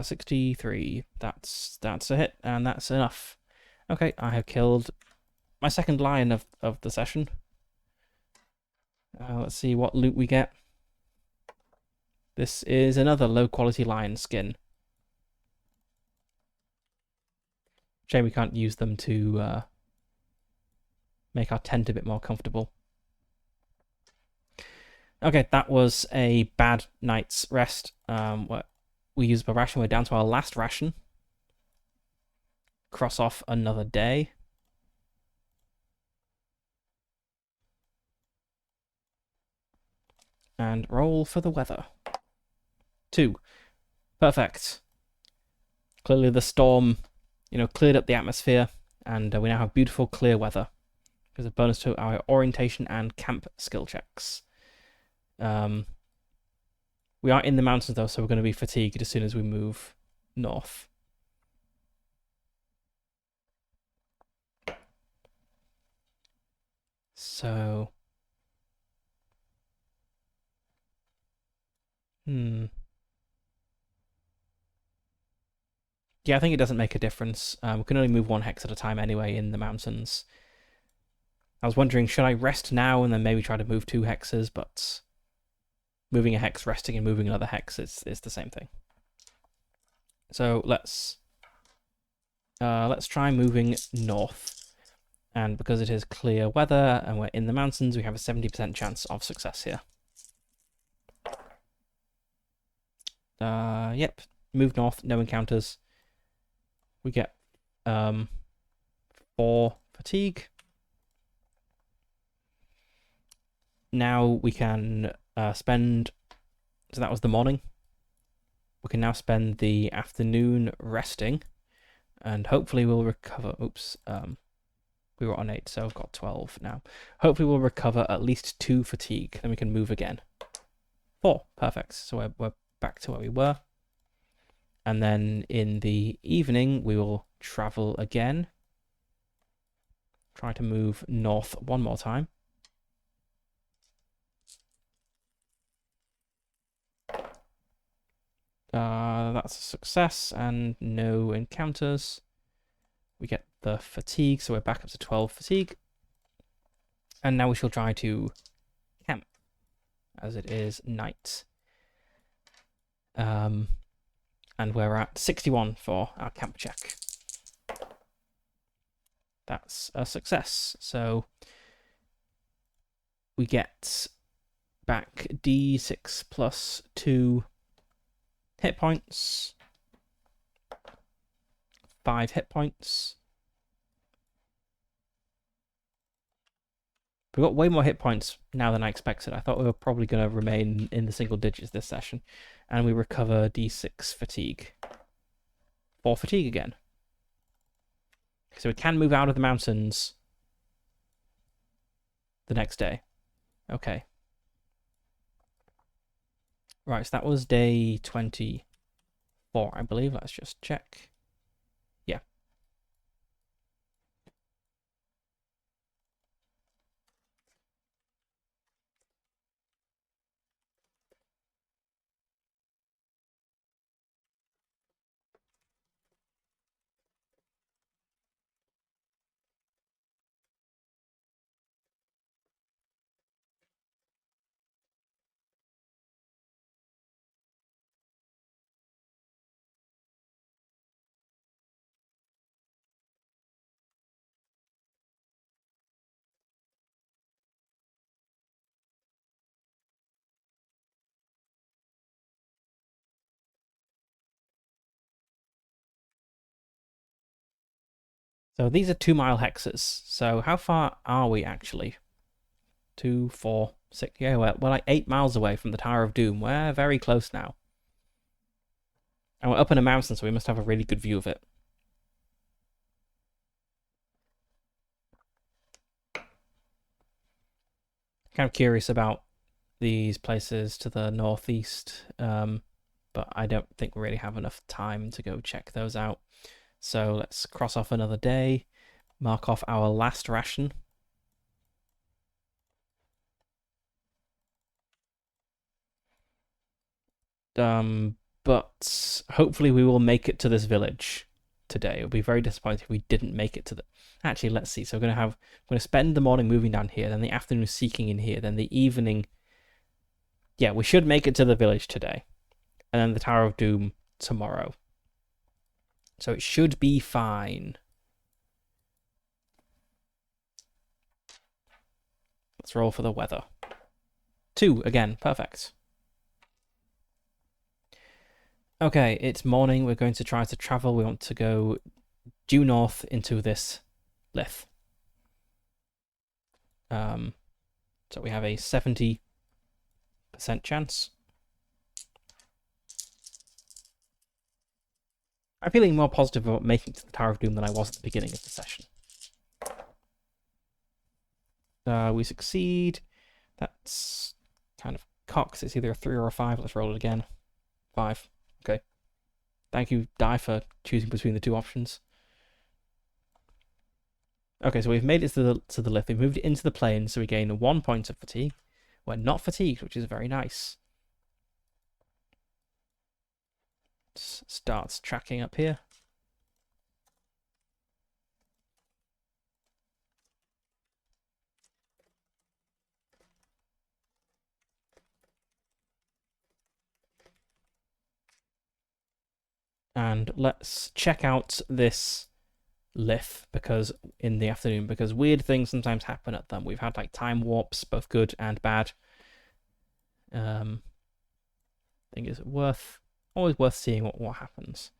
63. That's a hit, and that's enough. Okay, I have killed my second lion of the session. Let's see what loot we get. This is another low-quality lion skin. Shame we can't use them to make our tent a bit more comfortable. Okay, that was a bad night's rest. We used a ration. We're down to our last ration. Cross off another day. And roll for the weather. 2. Perfect. Clearly the storm, cleared up the atmosphere, and we now have beautiful clear weather. There's a bonus to our orientation and camp skill checks. We are in the mountains though, so we're going to be fatigued as soon as we move north. So... Yeah, I think it doesn't make a difference. We can only move 1 hex at a time anyway in the mountains. I was wondering, should I rest now and then maybe try to move 2 hexes, but moving a hex, resting, and moving another hex is the same thing. So let's try moving north. And because it is clear weather and we're in the mountains, we have a 70% chance of success here. Yep, move north, no encounters. We get 4 fatigue. Now we can spend... So that was the morning. We can now spend the afternoon resting, and hopefully we'll recover... Oops, we were on 8, so I've got 12 now. Hopefully we'll recover at least 2 fatigue, then we can move again. 4, perfect. So we're back to where we were. And then in the evening, we will travel again. Try to move north 1 more time. That's a success and no encounters. We get the fatigue, so we're back up to 12 fatigue. And now we shall try to camp, as it is night. And we're at 61 for our camp check. That's a success. So we get back D6 plus 2 Hit points. 5 hit points. We've got way more hit points now than I expected. I thought we were probably going to remain in the single digits this session. And we recover D6 fatigue. 4 fatigue again. So we can move out of the mountains the next day. Okay. Right, so that was day 24, I believe. Let's just check. Yeah. So these are 2-mile hexes. So how far are we actually? 2, 4, 6. Yeah, we're like 8 miles away from the Tower of Doom. We're very close now. And we're up in a mountain, so we must have a really good view of it. Kind of curious about these places to the northeast, but I don't think we really have enough time to go check those out. So let's cross off another day, mark off our last ration. But hopefully we will make it to this village today. It would be very disappointing if we didn't make it to the... Actually, let's see. So we're going to spend the morning moving down here, then the afternoon seeking in here, then the evening... Yeah, we should make it to the village today. And then the Tower of Doom tomorrow. So it should be fine. Let's roll for the weather. 2 again, perfect. Okay, it's morning. We're going to try to travel. We want to go due north into this lith. So we have a 70% chance. I'm feeling more positive about making it to the Tower of Doom than I was at the beginning of the session. We succeed. That's kind of cocks. It's either a 3 or a 5. Let's roll it again. 5. Okay. Thank you, Die, for choosing between the 2 options. Okay, so we've made it to the lift. We've moved it into the plane, so we gain 1 point of fatigue. We're not fatigued, which is very nice. Starts tracking up here. And let's check out this lith in the afternoon, because weird things sometimes happen at them. We've had like time warps, both good and bad. I think it's always worth seeing what happens.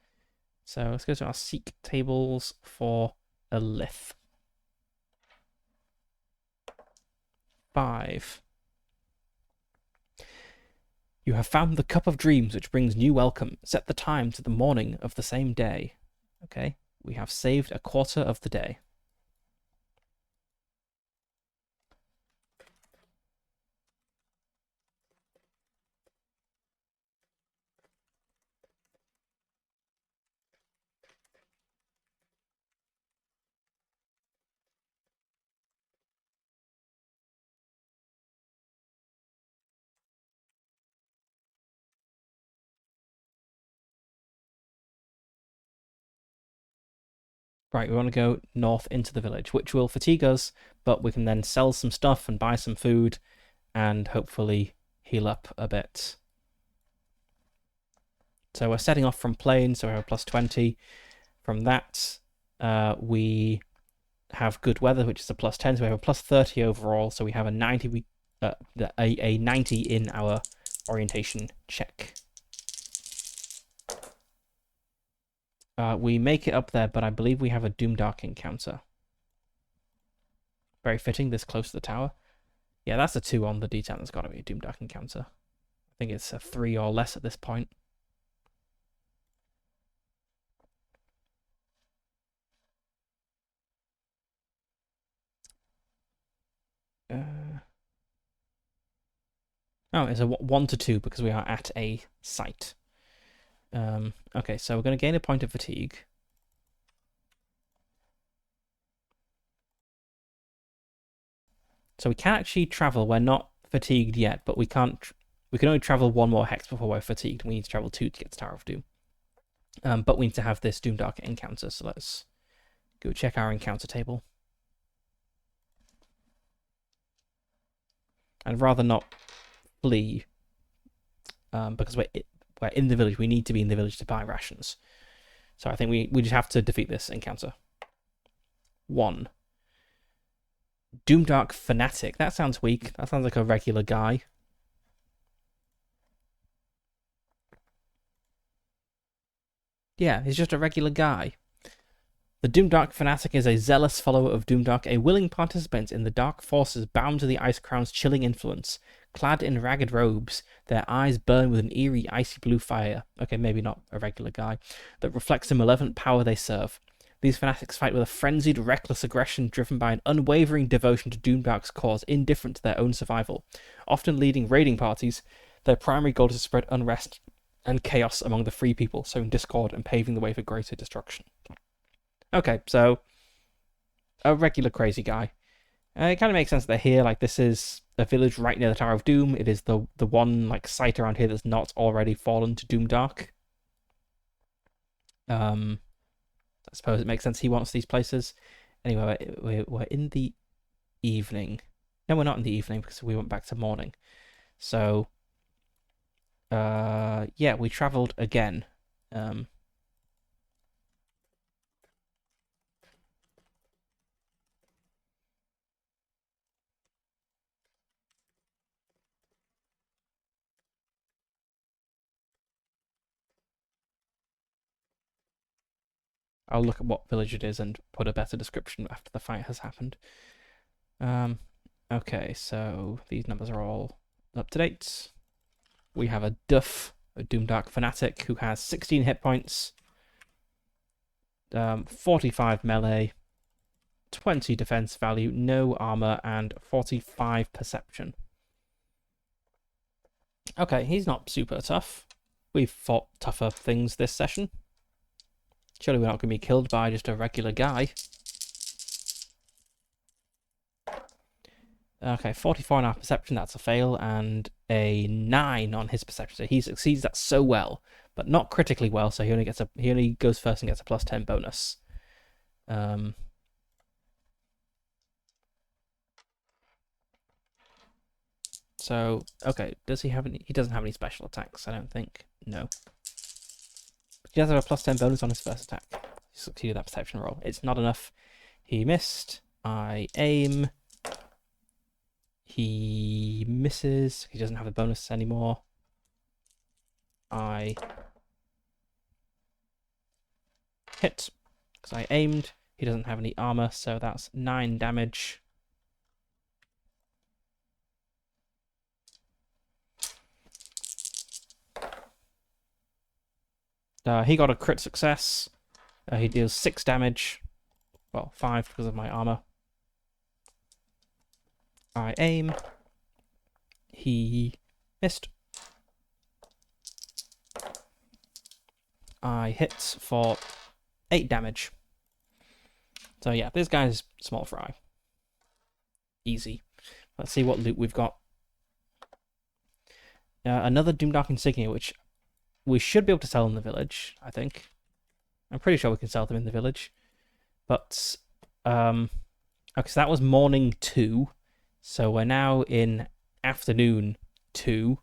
So let's go to our seek tables for a lith. 5. You have found the cup of dreams which brings new welcome. Set the time to the morning of the same day. Okay, we have saved a quarter of the day. Right, we want to go north into the village, which will fatigue us, but we can then sell some stuff and buy some food and hopefully heal up a bit. So we're setting off from plain, so we have a plus 20. From that, we have good weather, which is a plus 10, so we have a plus 30 overall, so we have a 90, a 90 in our orientation check. We make it up there, but I believe we have a Doomdark encounter. Very fitting, this close to the tower. Yeah, that's a 2 on the D10. There's got to be a Doomdark encounter. I think it's a 3 or less at this point. Oh, it's a 1 to 2 because we are at a site. Okay, so we're going to gain a point of fatigue. So we can actually travel. We're not fatigued yet, but we can't. We can only travel 1 more hex before we're fatigued. We need to travel 2 to get to Tower of Doom. But we need to have this Doomdark encounter. So let's go check our encounter table. I'd rather not flee because we're in the village. We need to be in the village to buy rations. So I think we just have to defeat this encounter. 1. Doomdark Fanatic. That sounds weak. That sounds like a regular guy. Yeah, he's just a regular guy. The Doomdark Fanatic is a zealous follower of Doomdark, a willing participant in the dark forces bound to the Ice Crown's chilling influence. Clad in ragged robes, their eyes burn with an eerie, icy blue fire. Okay, maybe not a regular guy. That reflects the malevolent power they serve. These fanatics fight with a frenzied, reckless aggression driven by an unwavering devotion to Doomdark's cause, indifferent to their own survival. Often leading raiding parties, their primary goal is to spread unrest and chaos among the free people, sowing discord and paving the way for greater destruction. Okay, so a regular crazy guy. It kind of makes sense that they're here. Like, this is a village right near the Tower of Doom. It is the one like site around here that's not already fallen to Doomdark. I suppose it makes sense he wants these places. Anyway, we're in the evening. No, we're not in the evening because we went back to morning. So, yeah, we travelled again. I'll look at what village it is and put a better description after the fight has happened. Okay, so these numbers are all up to date. We have a Duff, a Doomdark Fanatic, who has 16 hit points, 45 melee, 20 defense value, no armor, and 45 perception. Okay, he's not super tough. We've fought tougher things this session. Surely we're not going to be killed by just a regular guy. Okay, 44 on our perception, that's a fail, and a 9 on his perception. So he succeeds that so well, but not critically well, so he only goes first and gets a plus 10 bonus. So, okay, does he have any? He doesn't have any special attacks, I don't think. No. But he does have a plus 10 bonus on his first attack. He succeeded that perception roll. It's not enough. He missed. I aim. He misses. He doesn't have the bonus anymore. I hit because I aimed. He doesn't have any armor, so that's 9 damage. He got a crit success. He deals 6 damage. Well, 5 because of my armor. I aim. He missed. I hit for 8 damage. So yeah, this guy's small fry. Easy. Let's see what loot we've got. Another Doomdark insignia, which we should be able to sell in the village, I think. I'm pretty sure we can sell them in the village. But, okay, so that was morning 2. So we're now in afternoon 2.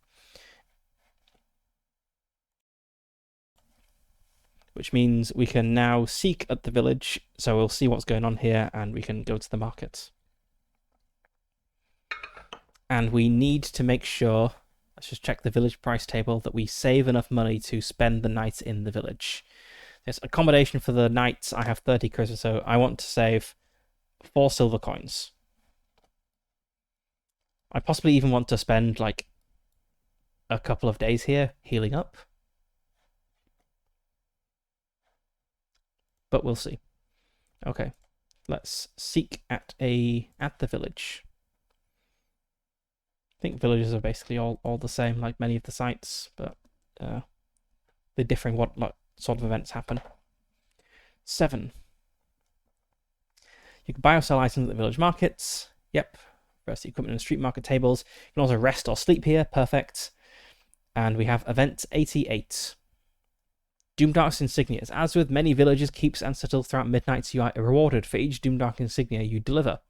Which means we can now seek at the village. So we'll see what's going on here and we can go to the market. And we need to make sure, let's just check the village price table, that we save enough money to spend the night in the village. Yes, accommodation for the knights. I have 30 charisma, so I want to save 4 silver coins. I possibly even want to spend like a couple of days here healing up. But we'll see. Okay. Let's seek at the village. I think villages are basically all the same, like many of the sites, but they're differing what sort of events happen. 7. You can buy or sell items at the village markets. Yep. Rest the equipment and street market tables. You can also rest or sleep here. Perfect. And we have event 88. Doomdark's insignias. As with many villages, keeps, and settles throughout midnight, you are rewarded for each Doomdark insignia you deliver.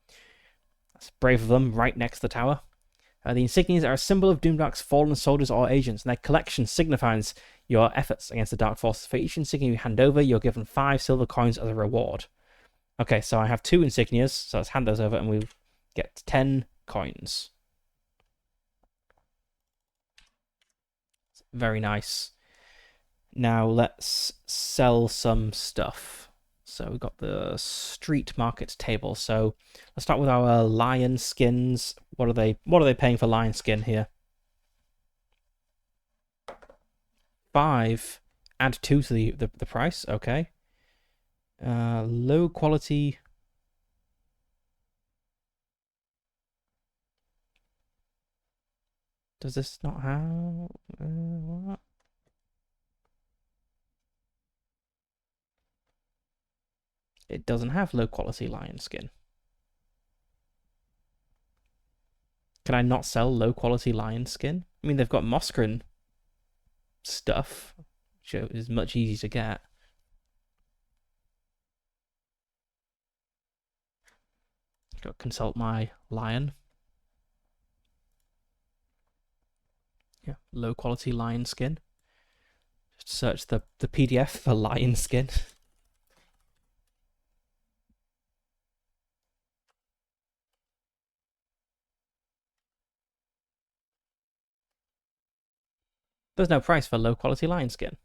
That's brave of them, right next to the tower. The insignias are a symbol of Doomdark's fallen soldiers or agents, and their collection signifies your efforts against the Dark Forces. For each insignia you hand over, you're given 5 silver coins as a reward. Okay, so I have 2 insignias, so let's hand those over, and we'll get 10 coins. Very nice. Now let's sell some stuff. So we've got the street market table. So let's start with our lion skins. What are they paying for lion skin here? 5. Add 2 to the price. Okay. Low quality. Does this not have what? It doesn't have low quality lion skin. Can I not sell low quality lion skin? I mean, they've got Morkin stuff, which is much easier to get. Got to consult my lion. Yeah, low quality lion skin. Just search the PDF for lion skin. There's no price for low quality lion skin.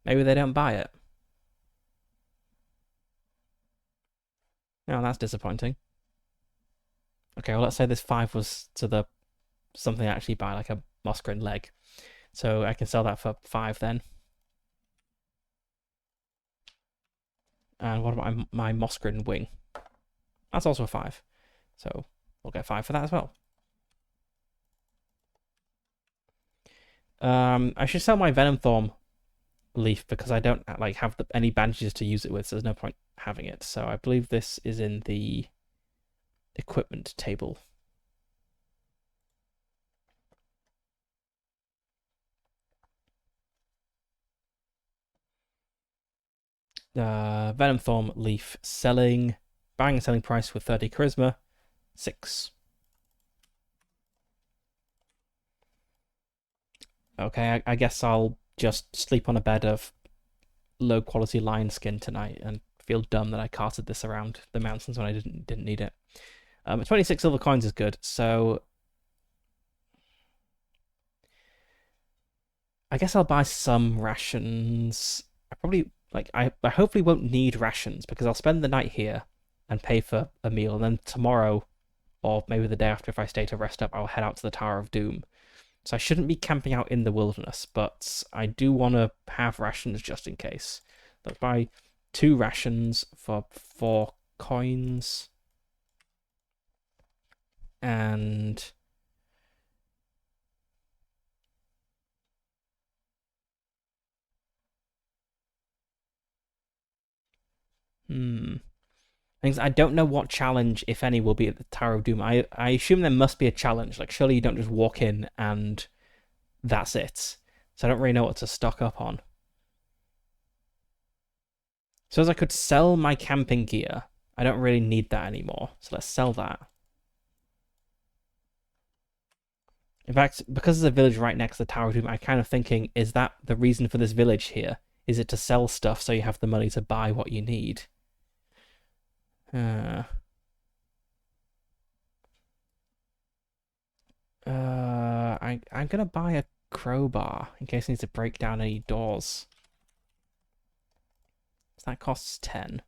Maybe they don't buy it. No, that's disappointing. Okay, well, let's say this 5 was to the something I actually buy, like a Morkin leg. So I can sell that for 5 then. And what about my Morkin wing? That's also a 5. So we'll get 5 for that as well. I should sell my Venom Thorn leaf because I don't like have any bandages to use it with, so there's no point having it. So I believe this is in the equipment table. Venom Thorn leaf selling, buying and selling price with 30 charisma, 6. Okay, I guess I'll just sleep on a bed of low quality lion skin tonight and feel dumb that I carted this around the mountains when I didn't need it. 26 silver coins is good, so I guess I'll buy some rations. I probably I hopefully won't need rations because I'll spend the night here and pay for a meal, and then tomorrow or maybe the day after, if I stay to rest up, I'll head out to the Tower of Doom. So I shouldn't be camping out in the wilderness, but I do want to have rations just in case. Let's buy 2 rations for 4 coins. And I don't know what challenge, if any, will be at the Tower of Doom. I assume there must be a challenge. Like, surely you don't just walk in and that's it. So I don't really know what to stock up on. So as I could sell my camping gear. I don't really need that anymore. So let's sell that. In fact, because there's a village right next to the Tower of Doom, I'm kind of thinking, is that the reason for this village here? Is it to sell stuff so you have the money to buy what you need? I'm gonna buy a crowbar in case I need to break down any doors. That costs 10.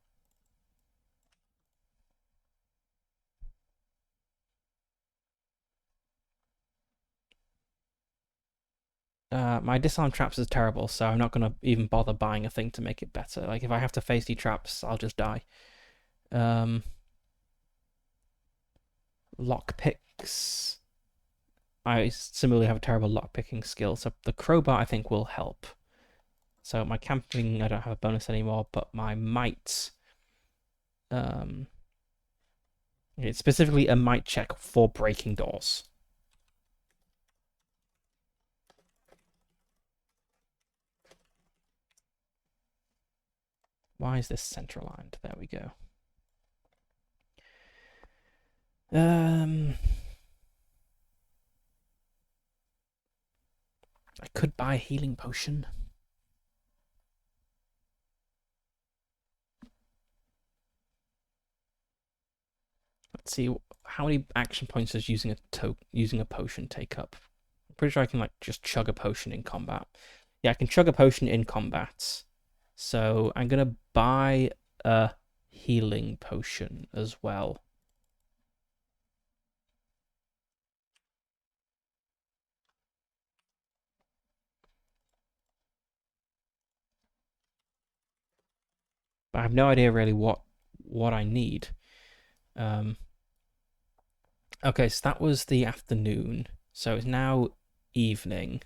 My disarm traps is terrible, so I'm not going to even bother buying a thing to make it better. Like, if I have to face these traps, I'll just die. Lockpicks. I similarly have a terrible lockpicking skill, so the crowbar I think will help. So my camping, I don't have a bonus anymore, but my might... it's specifically a might check for breaking doors. Why is this center aligned? There we go. I could buy a healing potion. Let's see, how many action points does using a potion take up? I'm pretty sure I can like just chug a potion in combat. Yeah, I can chug a potion in combat. So I'm gonna buy a healing potion as well. But I have no idea really what I need. Okay, so that was the afternoon. So it's now evening.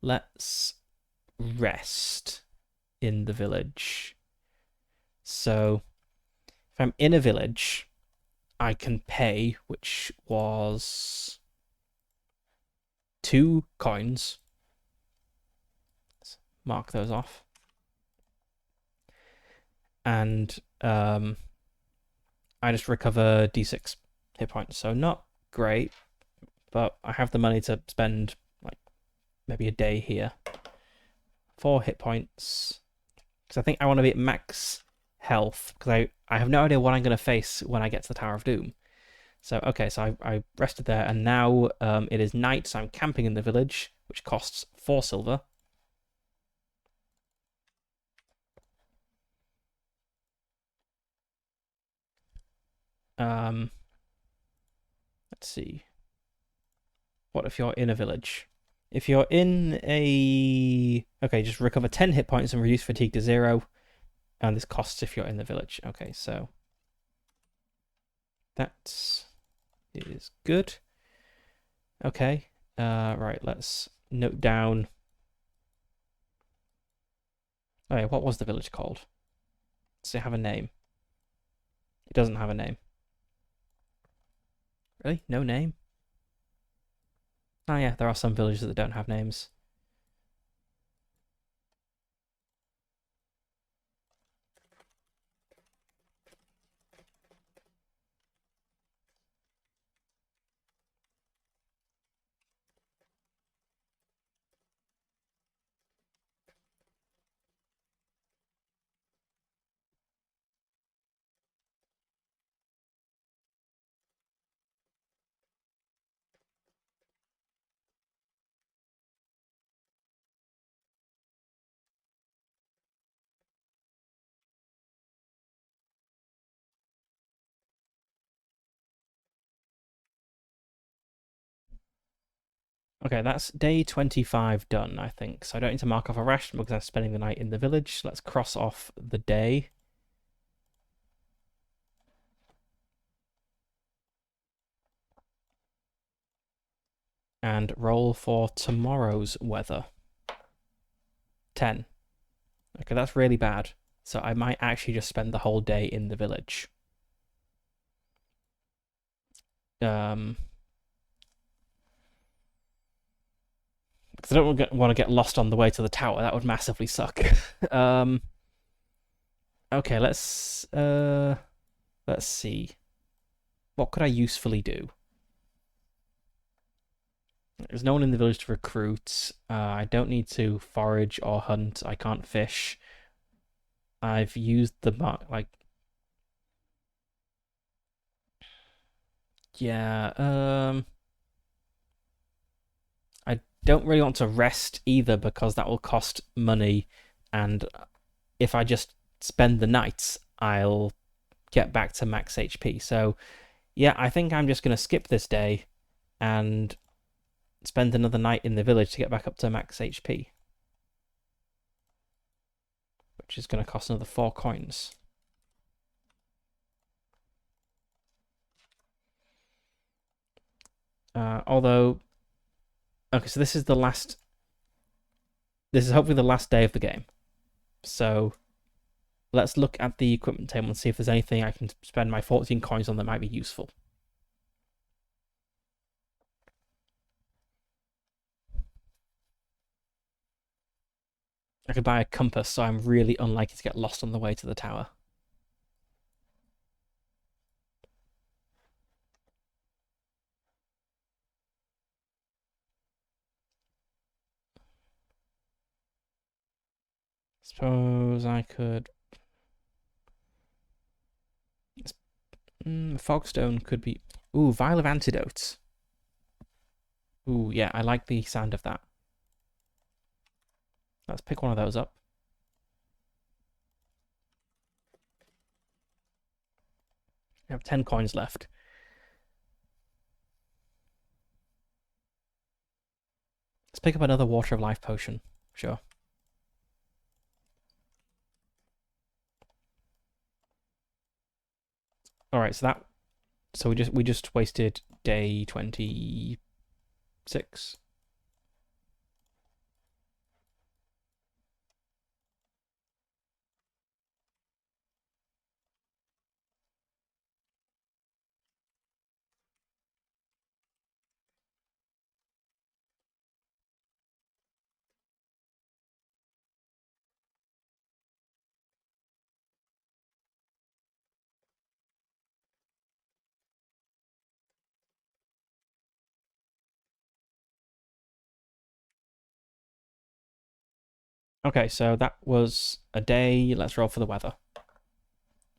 Let's rest in the village. So if I'm in a village, I can pay, which was 2 coins. Let's mark those off. And I just recover D6 hit points. So not great, but I have the money to spend like maybe a day here. 4 hit points. Because I think I want to be at max health, because I have no idea what I'm going to face when I get to the Tower of Doom. So, okay, so I rested there, and now it is night, so I'm camping in the village, which costs 4 silver. Let's see. What if you're in a village? If you're in a... Okay, just recover 10 hit points and reduce fatigue to 0. And this costs if you're in the village. Okay, so... That is good. Okay. Right, let's note down... Okay, what was the village called? Does it have a name? It doesn't have a name. Really? No name? Oh yeah, there are some villages that don't have names. Okay, that's day 25 done, I think. So I don't need to mark off a ration because I'm spending the night in the village. Let's cross off the day. And roll for tomorrow's weather. 10. Okay, that's really bad. So I might actually just spend the whole day in the village. Because I don't want to get lost on the way to the tower. That would massively suck. Okay, let's see. What could I usefully do? There's no one in the village to recruit. I don't need to forage or hunt. I can't fish. I've used the like. Yeah. I don't really want to rest either because that will cost money, and if I just spend the night, I'll get back to max HP. So yeah, I think I'm just going to skip this day and spend another night in the village to get back up to max HP, which is going to cost another 4 coins. Although, okay, so this is the last. This is hopefully the last day of the game. So let's look at the equipment table and see if there's anything I can spend my 14 coins on that might be useful. I could buy a compass, so I'm really unlikely to get lost on the way to the tower. Suppose I could. Fogstone could be. Ooh, Vial of Antidotes. Ooh, yeah, I like the sound of that. Let's pick one of those up. We have 10 coins left. Let's pick up another Water of Life potion. Sure. All right, so we just wasted day 26. Okay, so that was a day. Let's roll for the weather.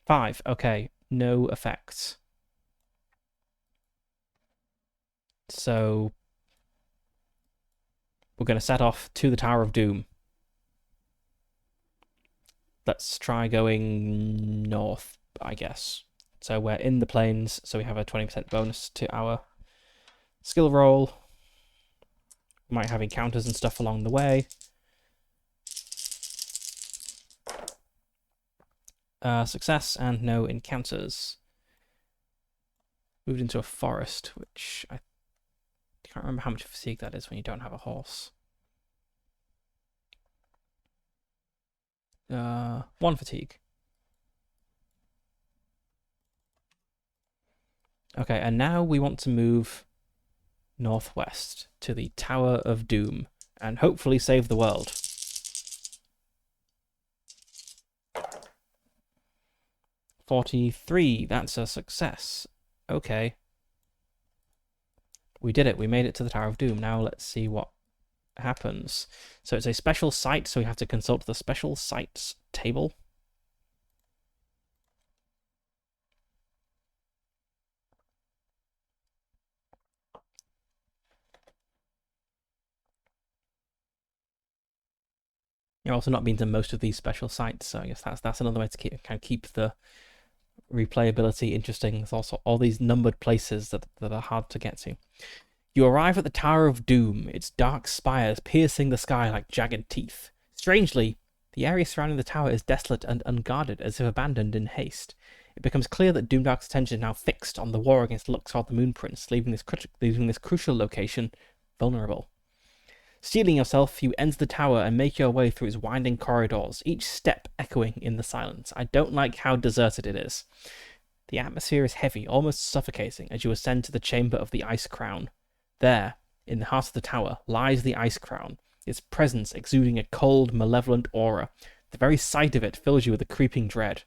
5. Okay, no effects. So we're going to set off to the Tower of Doom. Let's try going north, I guess. So we're in the plains, so we have a 20% bonus to our skill roll. We might have encounters and stuff along the way. Success and no encounters. Moved into a forest, which I can't remember how much fatigue that is when you don't have a horse. 1 fatigue. Okay, and now we want to move northwest to the Tower of Doom and hopefully save the world. 43, that's a success. Okay. We did it, we made it to the Tower of Doom. Now let's see what happens. So it's a special site, so we have to consult the special sites table. You've also not been to most of these special sites, so I guess that's another way to keep the replayability interesting. There's also all these numbered places that are hard to get to. You arrive at the Tower of Doom, its dark spires piercing the sky like jagged teeth. Strangely, the area surrounding the tower is desolate and unguarded, as if abandoned in haste. It becomes clear that Doomdark's attention is now fixed on the war against Luxor the Moon Prince, leaving this crucial location vulnerable. Steeling yourself, you enter the tower and make your way through its winding corridors, each step echoing in the silence. I don't like how deserted it is. The atmosphere is heavy, almost suffocating, as you ascend to the chamber of the Ice Crown. There, in the heart of the tower, lies the Ice Crown, its presence exuding a cold, malevolent aura. The very sight of it fills you with a creeping dread.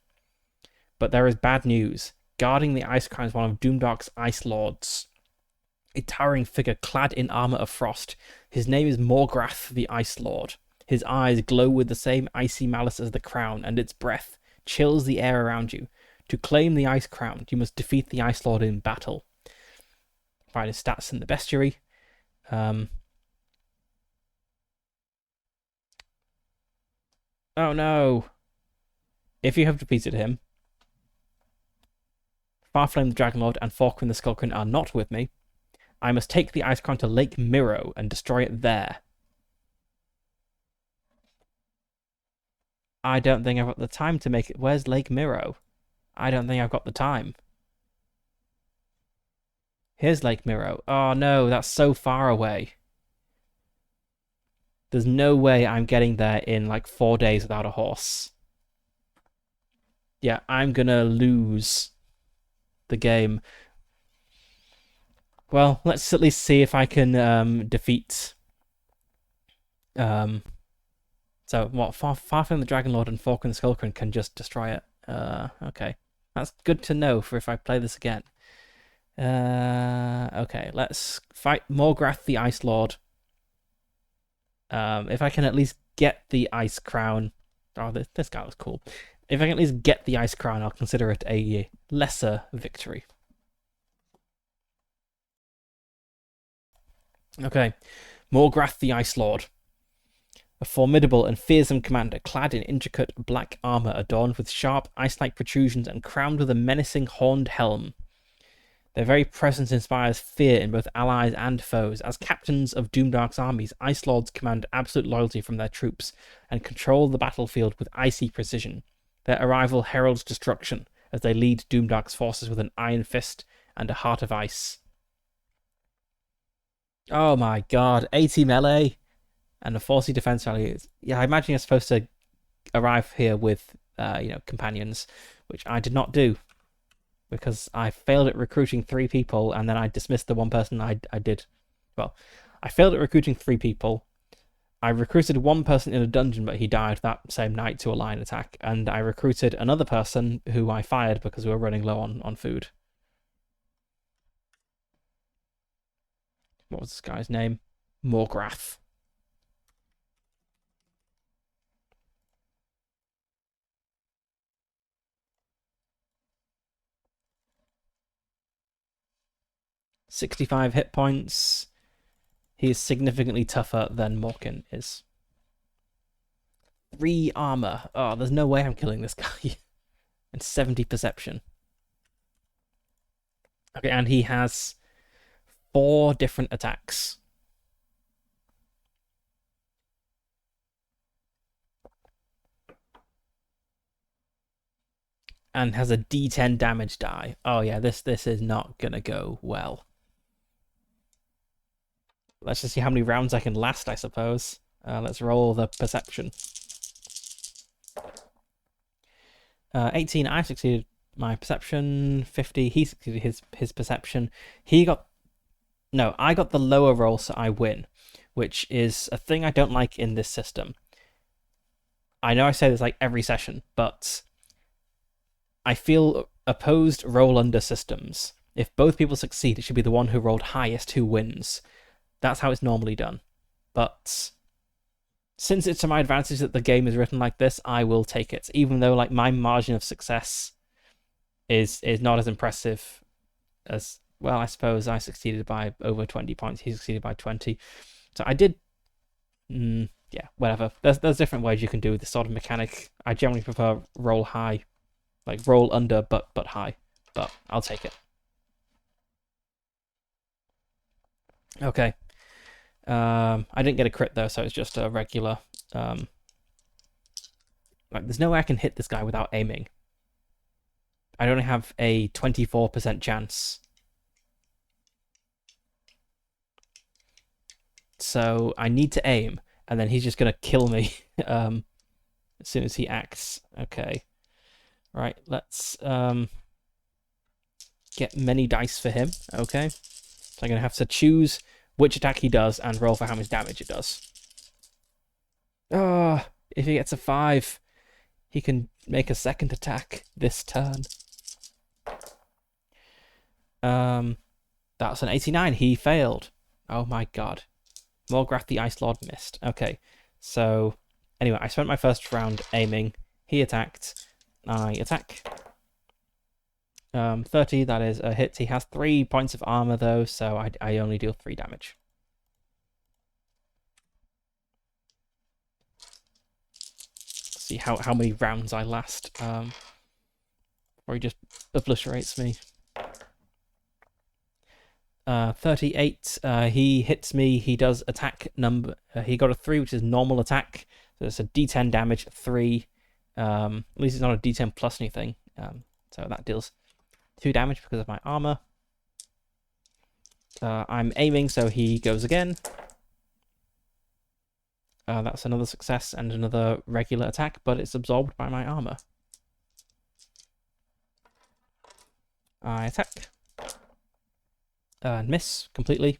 But there is bad news. Guarding the Ice Crown is one of Doomdark's Ice Lords. A towering figure clad in armor of frost. His name is Morgrath the Ice Lord. His eyes glow with the same icy malice as the crown, and its breath chills the air around you. To claim the Ice Crown, you must defeat the Ice Lord in battle. Find his stats in the bestiary. Oh no! If you have defeated him, Farflame the Dragonlord and Falkrin the Skullcrin are not with me. I must take the Ice Crown to Lake Miro and destroy it there. I don't think I've got the time to make it. Where's Lake Miro? I don't think I've got the time. Here's Lake Miro. Oh no, that's so far away. There's no way I'm getting there in like 4 days without a horse. Yeah, I'm gonna lose the game. Well, let's at least see if I can defeat... So, what? Farfin the Dragonlord and Falkrin the Skullcrin can just destroy it. Okay. That's good to know for if I play this again. Okay, let's fight Morgrath the Ice Lord. If I can at least get the Ice Crown... Oh, this guy was cool. If I can at least get the Ice Crown, I'll consider it a lesser victory. Okay, Morgrath the Ice Lord. A formidable and fearsome commander, clad in intricate black armor adorned with sharp ice-like protrusions and crowned with a menacing horned helm. Their very presence inspires fear in both allies and foes. As captains of Doomdark's armies, Ice Lords command absolute loyalty from their troops and control the battlefield with icy precision. Their arrival heralds destruction as they lead Doomdark's forces with an iron fist and a heart of ice. Oh my god, 80 melee and a 40 defense value. Yeah, I imagine you're supposed to arrive here with, companions, which I did not do because I failed at recruiting 3 people and then I dismissed the one person I did. Well, I failed at recruiting 3 people. I recruited one person in a dungeon, but he died that same night to a lion attack, and I recruited another person who I fired because we were running low on food. What was this guy's name? Morgrath. ...65 hit points. He is significantly tougher than Morkin is. 3 armor. Oh, there's no way I'm killing this guy. And 70 perception. Okay, and he has 4 different attacks. And has a D10 damage die. Oh yeah, this is not gonna go well. Let's just see how many rounds I can last, I suppose. Let's roll the perception. 18, I succeeded my perception. 50, he succeeded his perception. I got the lower roll, so I win, which is a thing I don't like in this system. I know I say this like every session, but I feel opposed roll under systems. If both people succeed, it should be the one who rolled highest who wins. That's how it's normally done. But since it's to my advantage that the game is written like this, I will take it. Even though like my margin of success is not as impressive as, well, I suppose I succeeded by over 20 points. He succeeded by 20. So I did... yeah, whatever. There's different ways you can do this sort of mechanic. I generally prefer roll high. Like roll under, but high. But I'll take it. Okay. I didn't get a crit though, so it's just a regular. Like, there's no way I can hit this guy without aiming. I only have a 24% chance. So I need to aim, and then he's just gonna kill me as soon as he acts. Okay. Right, let's get many dice for him. Okay. So I'm gonna have to choose which attack he does and roll for how much damage it does. Oh, if he gets a 5, he can make a second attack this turn. That's an 89. He failed. Oh my god. Morgrath the Ice Lord missed. Okay, so anyway, I spent my first round aiming. He attacked. I attack. 30, that is a hit. He has 3 points of armor though, so I only deal 3 damage. see how many rounds I last. Or he just obliterates me. 38. He hits me. He does attack number. He got a 3, which is normal attack. So it's a D10 damage, 3. At least it's not a D10 plus anything. So that deals 2 damage because of my armor. I'm aiming, so he goes again. That's another success and another regular attack, but it's absorbed by my armor. I attack. And miss completely.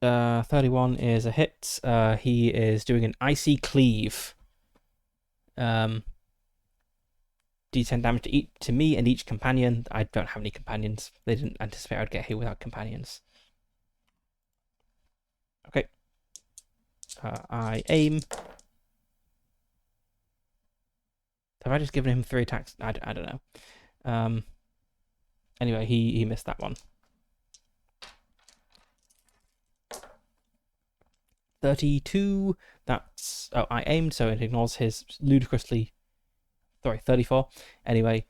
Uh, 31 is a hit. He is doing an icy cleave. D10 damage to me and each companion. I don't have any companions. They didn't anticipate I'd get hit without companions. Okay. I aim. Have I just given him 3 attacks? I don't know. Anyway, he missed that one. 32. That's... Oh, I aimed, so it ignores his ludicrously... Sorry, 34. Anyway,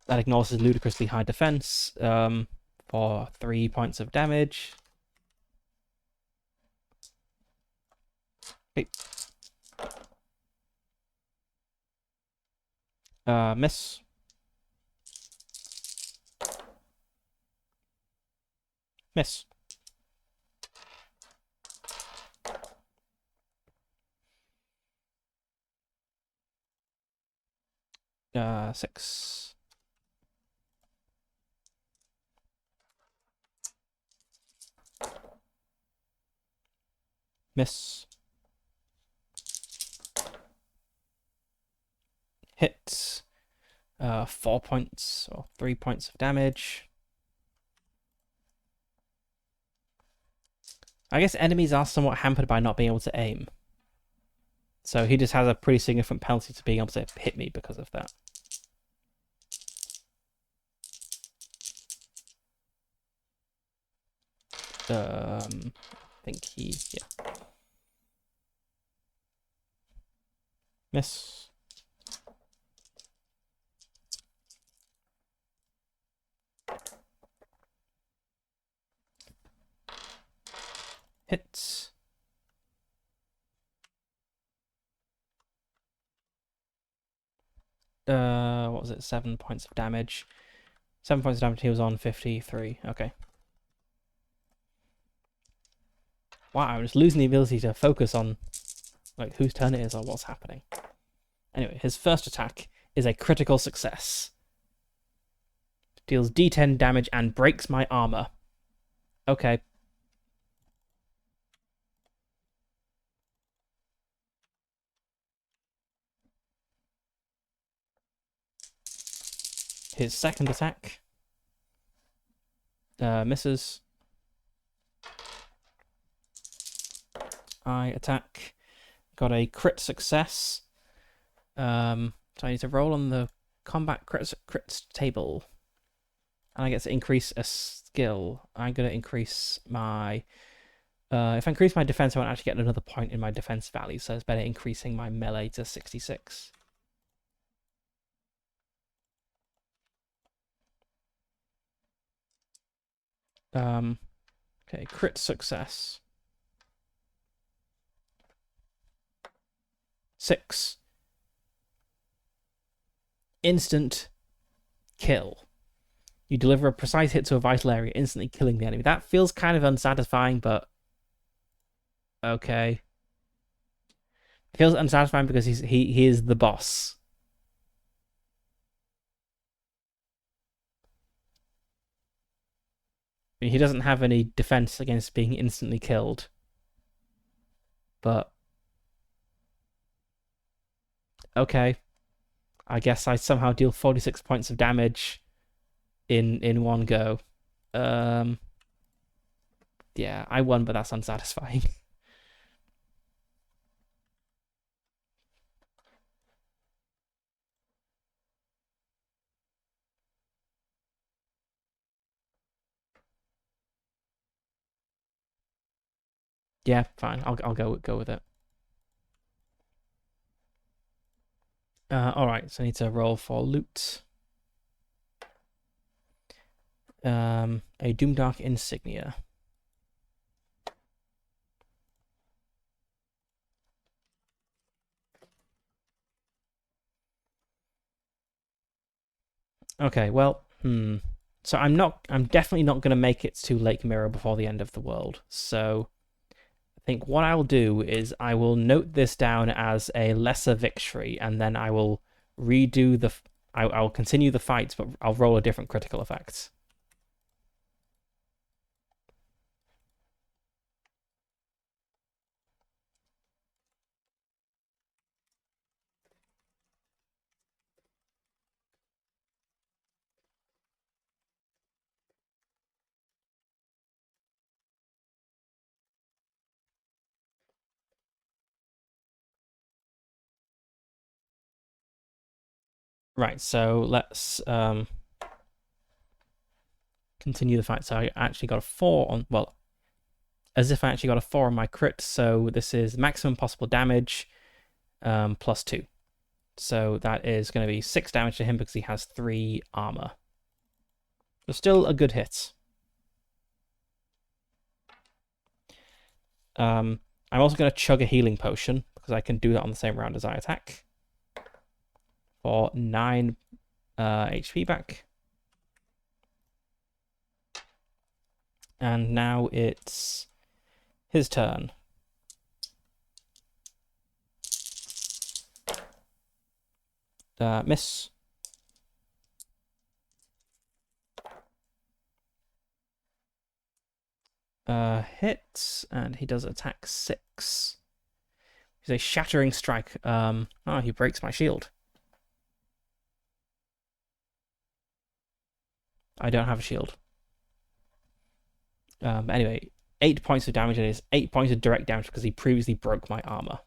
that ignores his ludicrously high defense for 3 points of damage. Okay. Miss. Miss. Six. Miss. Hit. 4 points or 3 points of damage. I guess enemies are somewhat hampered by not being able to aim. So he just has a pretty significant penalty to being able to hit me because of that. I think yeah. Miss. Hits. What was it? 7 points of damage. 7 points of damage. He was on 53. Okay. Wow, I'm just losing the ability to focus on like whose turn it is or what's happening. Anyway, his first attack is a critical success. Deals D10 damage and breaks my armor. Okay. His second attack misses. I attack. Got a crit success. So I need to roll on the combat crits table. And I get to increase a skill. I'm going to increase my... if I increase my defense, I won't actually get another point in my defense value, so it's better increasing my melee to 66. Okay, crit success. 6. Instant kill. You deliver a precise hit to a vital area, instantly killing the enemy. That feels kind of unsatisfying, but okay. It feels unsatisfying because he is the boss. I mean, he doesn't have any defense against being instantly killed. But okay. I guess I somehow deal 46 points of damage in one go. Yeah, I won, but that's unsatisfying. Yeah, fine. I'll go with it. All right. So I need to roll for loot. A Doomdark insignia. Okay, well, So I'm definitely not going to make it to Lake Mirror before the end of the world. So I think what I will do is I will note this down as a lesser victory, and then I will redo the. I'll continue the fights, but I'll roll a different critical effect. Right, so let's continue the fight. So I actually got a 4 on, well, as if I actually got a 4 on my crit. So this is maximum possible damage plus 2. So that is going to be 6 damage to him because he has 3 armor. So still a good hit. I'm also going to chug a healing potion because I can do that on the same round as I attack. For 9 HP back. And now it's his turn. Miss. Hit, and he does attack 6. He's a shattering strike. He breaks my shield. I don't have a shield. Anyway, 8 points of damage. It is 8 points of direct damage because he previously broke my armor.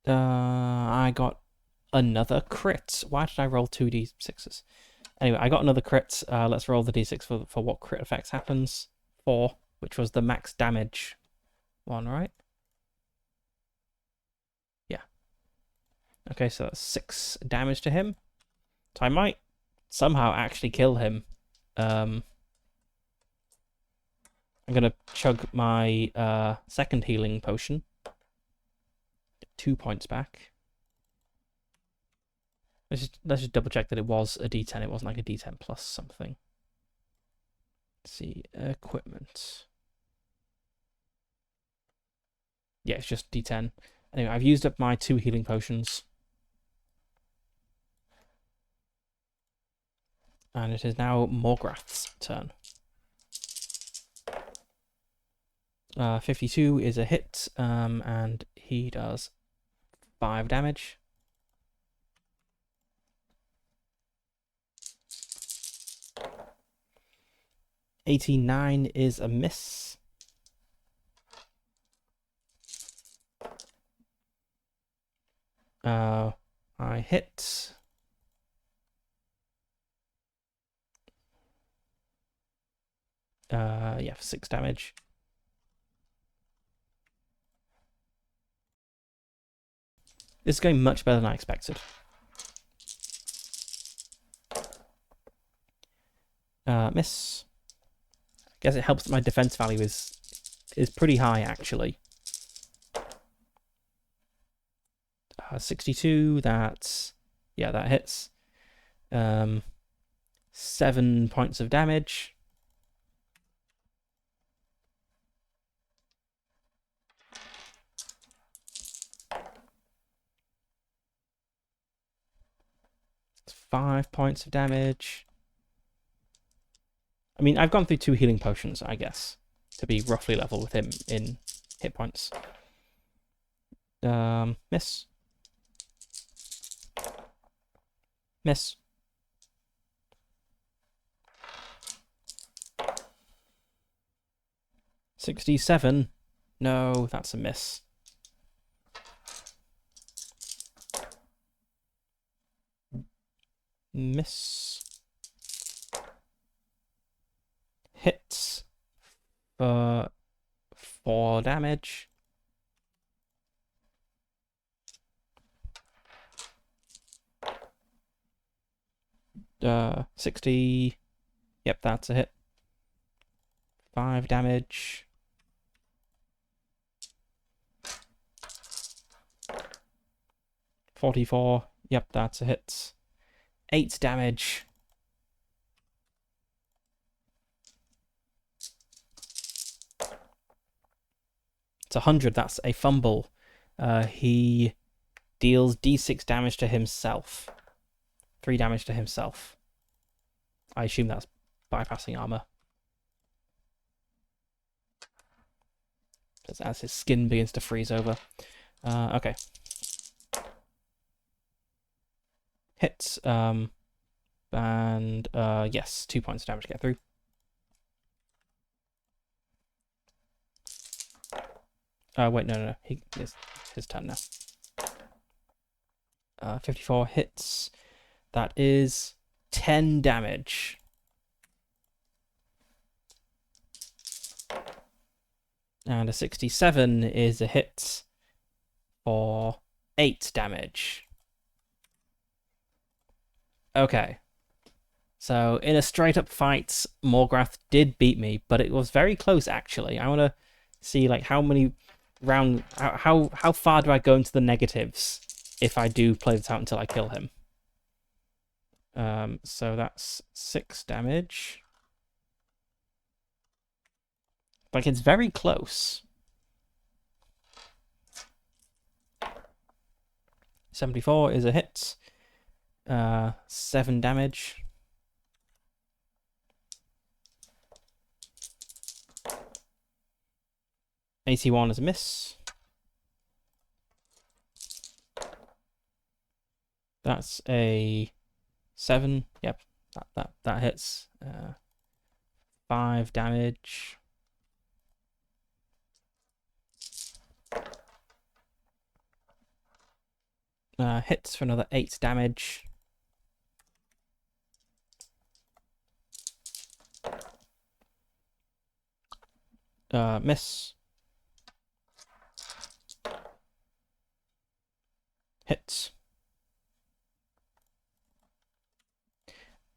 I got another crit. Why did I roll 2d6s? Anyway, I got another crit. Let's roll the d6 for what crit effects happens. 4, which was the max damage one, right? Yeah. Okay, so that's 6 damage to him. So I might somehow actually kill him. I'm gonna chug my second healing potion. Get 2 points back. Let's just double check that it was a D10. It wasn't like a D10 plus something. Let's see, equipment. Yeah, it's just D10. Anyway, I've used up my 2 healing potions. And it is now Morgrath's turn. 52 is a hit, and he does 5 damage. 89 is a miss. I hit. Yeah, for 6 damage. This is going much better than I expected. Miss. I guess it helps that my defense value is pretty high, actually. 62, that hits. 7 points of damage. It's 5 points of damage. I mean, I've gone through 2 healing potions, I guess, to be roughly level with him in hit points. Miss. Miss. 67. No, that's a miss. Miss. Hits for 4 damage. Uh, 60. Yep, that's a hit. 5 damage. 44. Yep, that's a hit. 8 damage. It's 100. That's a fumble. He deals d6 damage to himself. 3 damage to himself. I assume that's bypassing armor. As his skin begins to freeze over. Okay. Hits. And yes, 2 points of damage to get through. Wait, no. It's his turn now. 54 hits. That is 10 damage. And a 67 is a hit for 8 damage. Okay. So in a straight up fight, Morgrath did beat me, but it was very close actually. I want to see like how many round how far do I go into the negatives if I do play this out until I kill him. So that's 6 damage. Like it's very close. 74 is a hit. 7 damage. $81 is a miss. That's a 7. Yep, that hits. 5 damage. Hits for another 8 damage. Miss. Hits.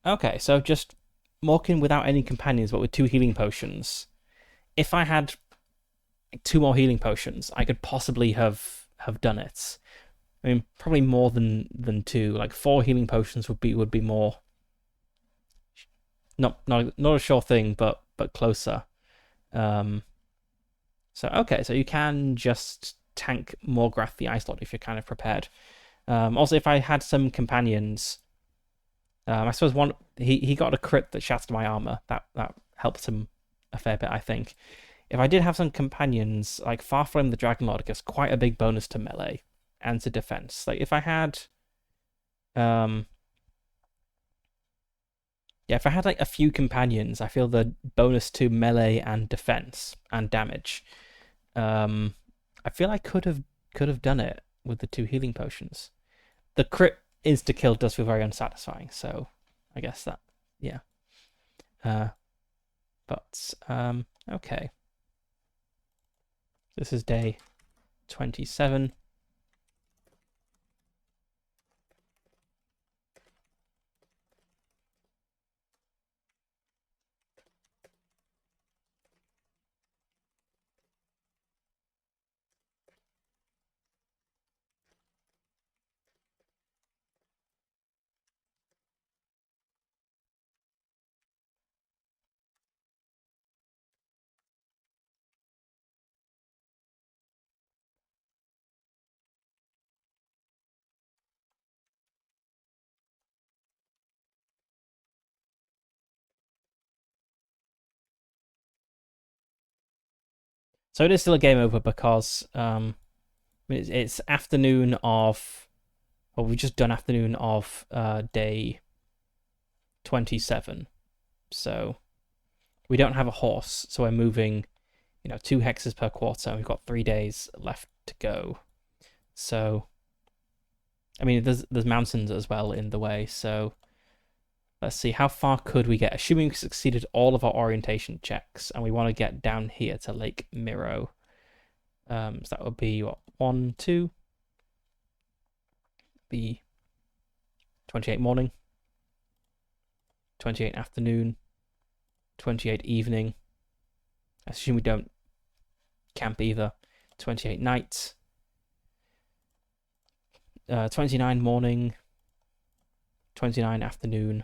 Okay, so just Morkin without any companions, but with 2 healing potions. If I had 2 more healing potions, I could possibly have done it. I mean, probably more than 2. Like 4 healing potions would be more. Not a sure thing, but closer. So okay, so you can just tank Morgrath the Ice Lord if you're kind of prepared. Also, if I had some companions, I suppose one he got a crit that shattered my armor. That helped him a fair bit, I think. If I did have some companions, like Farflame the Dragon Lord gives quite a big bonus to melee and to defense. Like if I had, yeah, if I had like a few companions, I feel the bonus to melee and defense and damage. I feel I could have done it with the 2 healing potions. The crit insta kill does feel very unsatisfying, so I guess that, yeah. But okay. This is day 27. So it is still a game over because it's afternoon of, well, we've just done afternoon of day 27. So we don't have a horse, so we're moving, 2 hexes per quarter, and we've got 3 days left to go. So, I mean, there's mountains as well in the way, so Let's see, how far could we get? Assuming we succeeded all of our orientation checks, and we want to get down here to Lake Miro. So that would be, what, 1, 2? Be 28 morning, 28 afternoon, 28 evening. I assume we don't camp either. 28 night, 29 morning, 29 afternoon,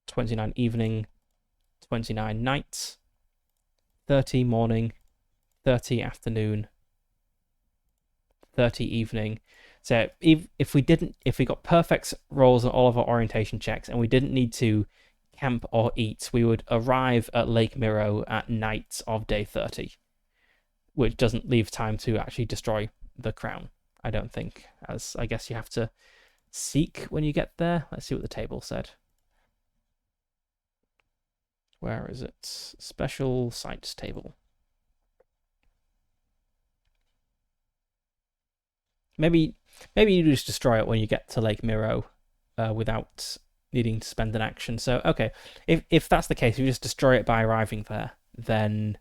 29 evening, 29 night, 30 morning, 30 afternoon, 30 evening. So if we got perfect rolls on all of our orientation checks and we didn't need to camp or eat, we would arrive at Lake Miro at night of day 30, which doesn't leave time to actually destroy the crown, I don't think, as I guess you have to seek when you get there. Let's see what the table said. Where is it? Special sites table. Maybe you just destroy it when you get to Lake Miro without needing to spend an action. So, okay, if that's the case, if you just destroy it by arriving there, then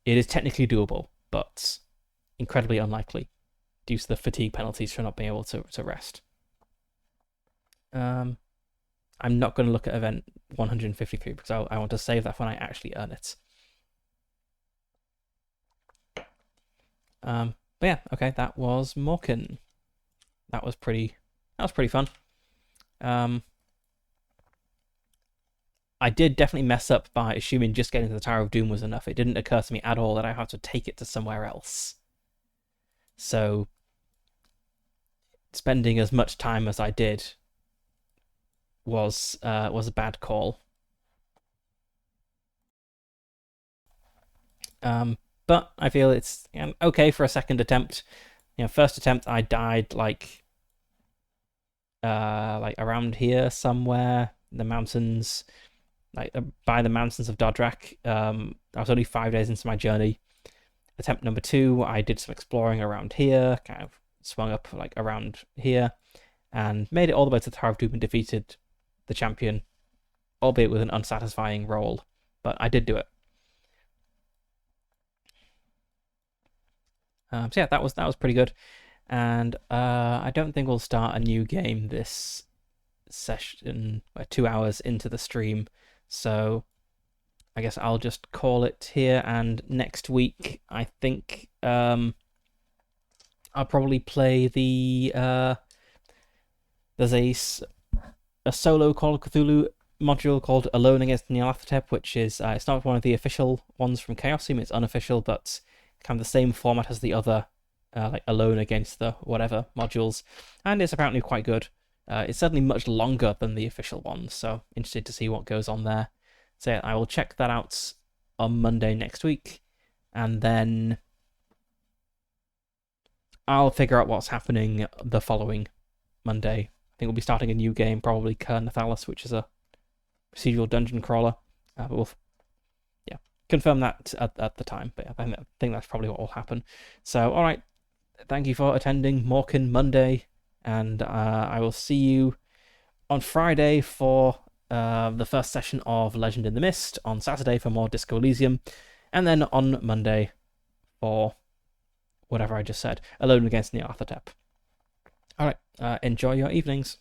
it is technically doable, but incredibly unlikely due to the fatigue penalties for not being able to rest. I'm not going to look at event 153 because I want to save that when I actually earn it. But yeah, okay, that was Morkin. That was pretty fun. I did definitely mess up by assuming just getting to the Tower of Doom was enough. It didn't occur to me at all that I have to take it to somewhere else. So spending as much time as I did was a bad call. But I feel it's okay for a second attempt. First attempt I died like around here somewhere in the mountains, like by the mountains of Dodrak. I was only 5 days into my journey. Attempt number 2, I did some exploring around here, kind of swung up like around here, and made it all the way to the Tower of Doom and defeated the champion, albeit with an unsatisfying roll, but I did do it. So yeah, that was pretty good, and I don't think we'll start a new game this session. We're 2 hours into the stream, so I guess I'll just call it here. And next week, I think I'll probably play the there's a solo Call of Cthulhu module called Alone Against Nyarlathotep, which is it's not one of the official ones from Chaosium. It's unofficial, but kind of the same format as the other like Alone Against the whatever modules, and it's apparently quite good. It's certainly much longer than the official one, so interested to see what goes on there. So yeah, I will check that out on Monday next week, and then I'll figure out what's happening the following Monday. I think we'll be starting a new game, probably Nathalis, which is a procedural dungeon crawler. But we'll confirm that at the time. But I think that's probably what will happen. So, all right, thank you for attending Morkin Monday, and I will see you on Friday for the first session of Legend in the Mist, on Saturday for more Disco Elysium, and then on Monday for whatever I just said, Alone Against Nyarlathotep. All right, enjoy your evenings.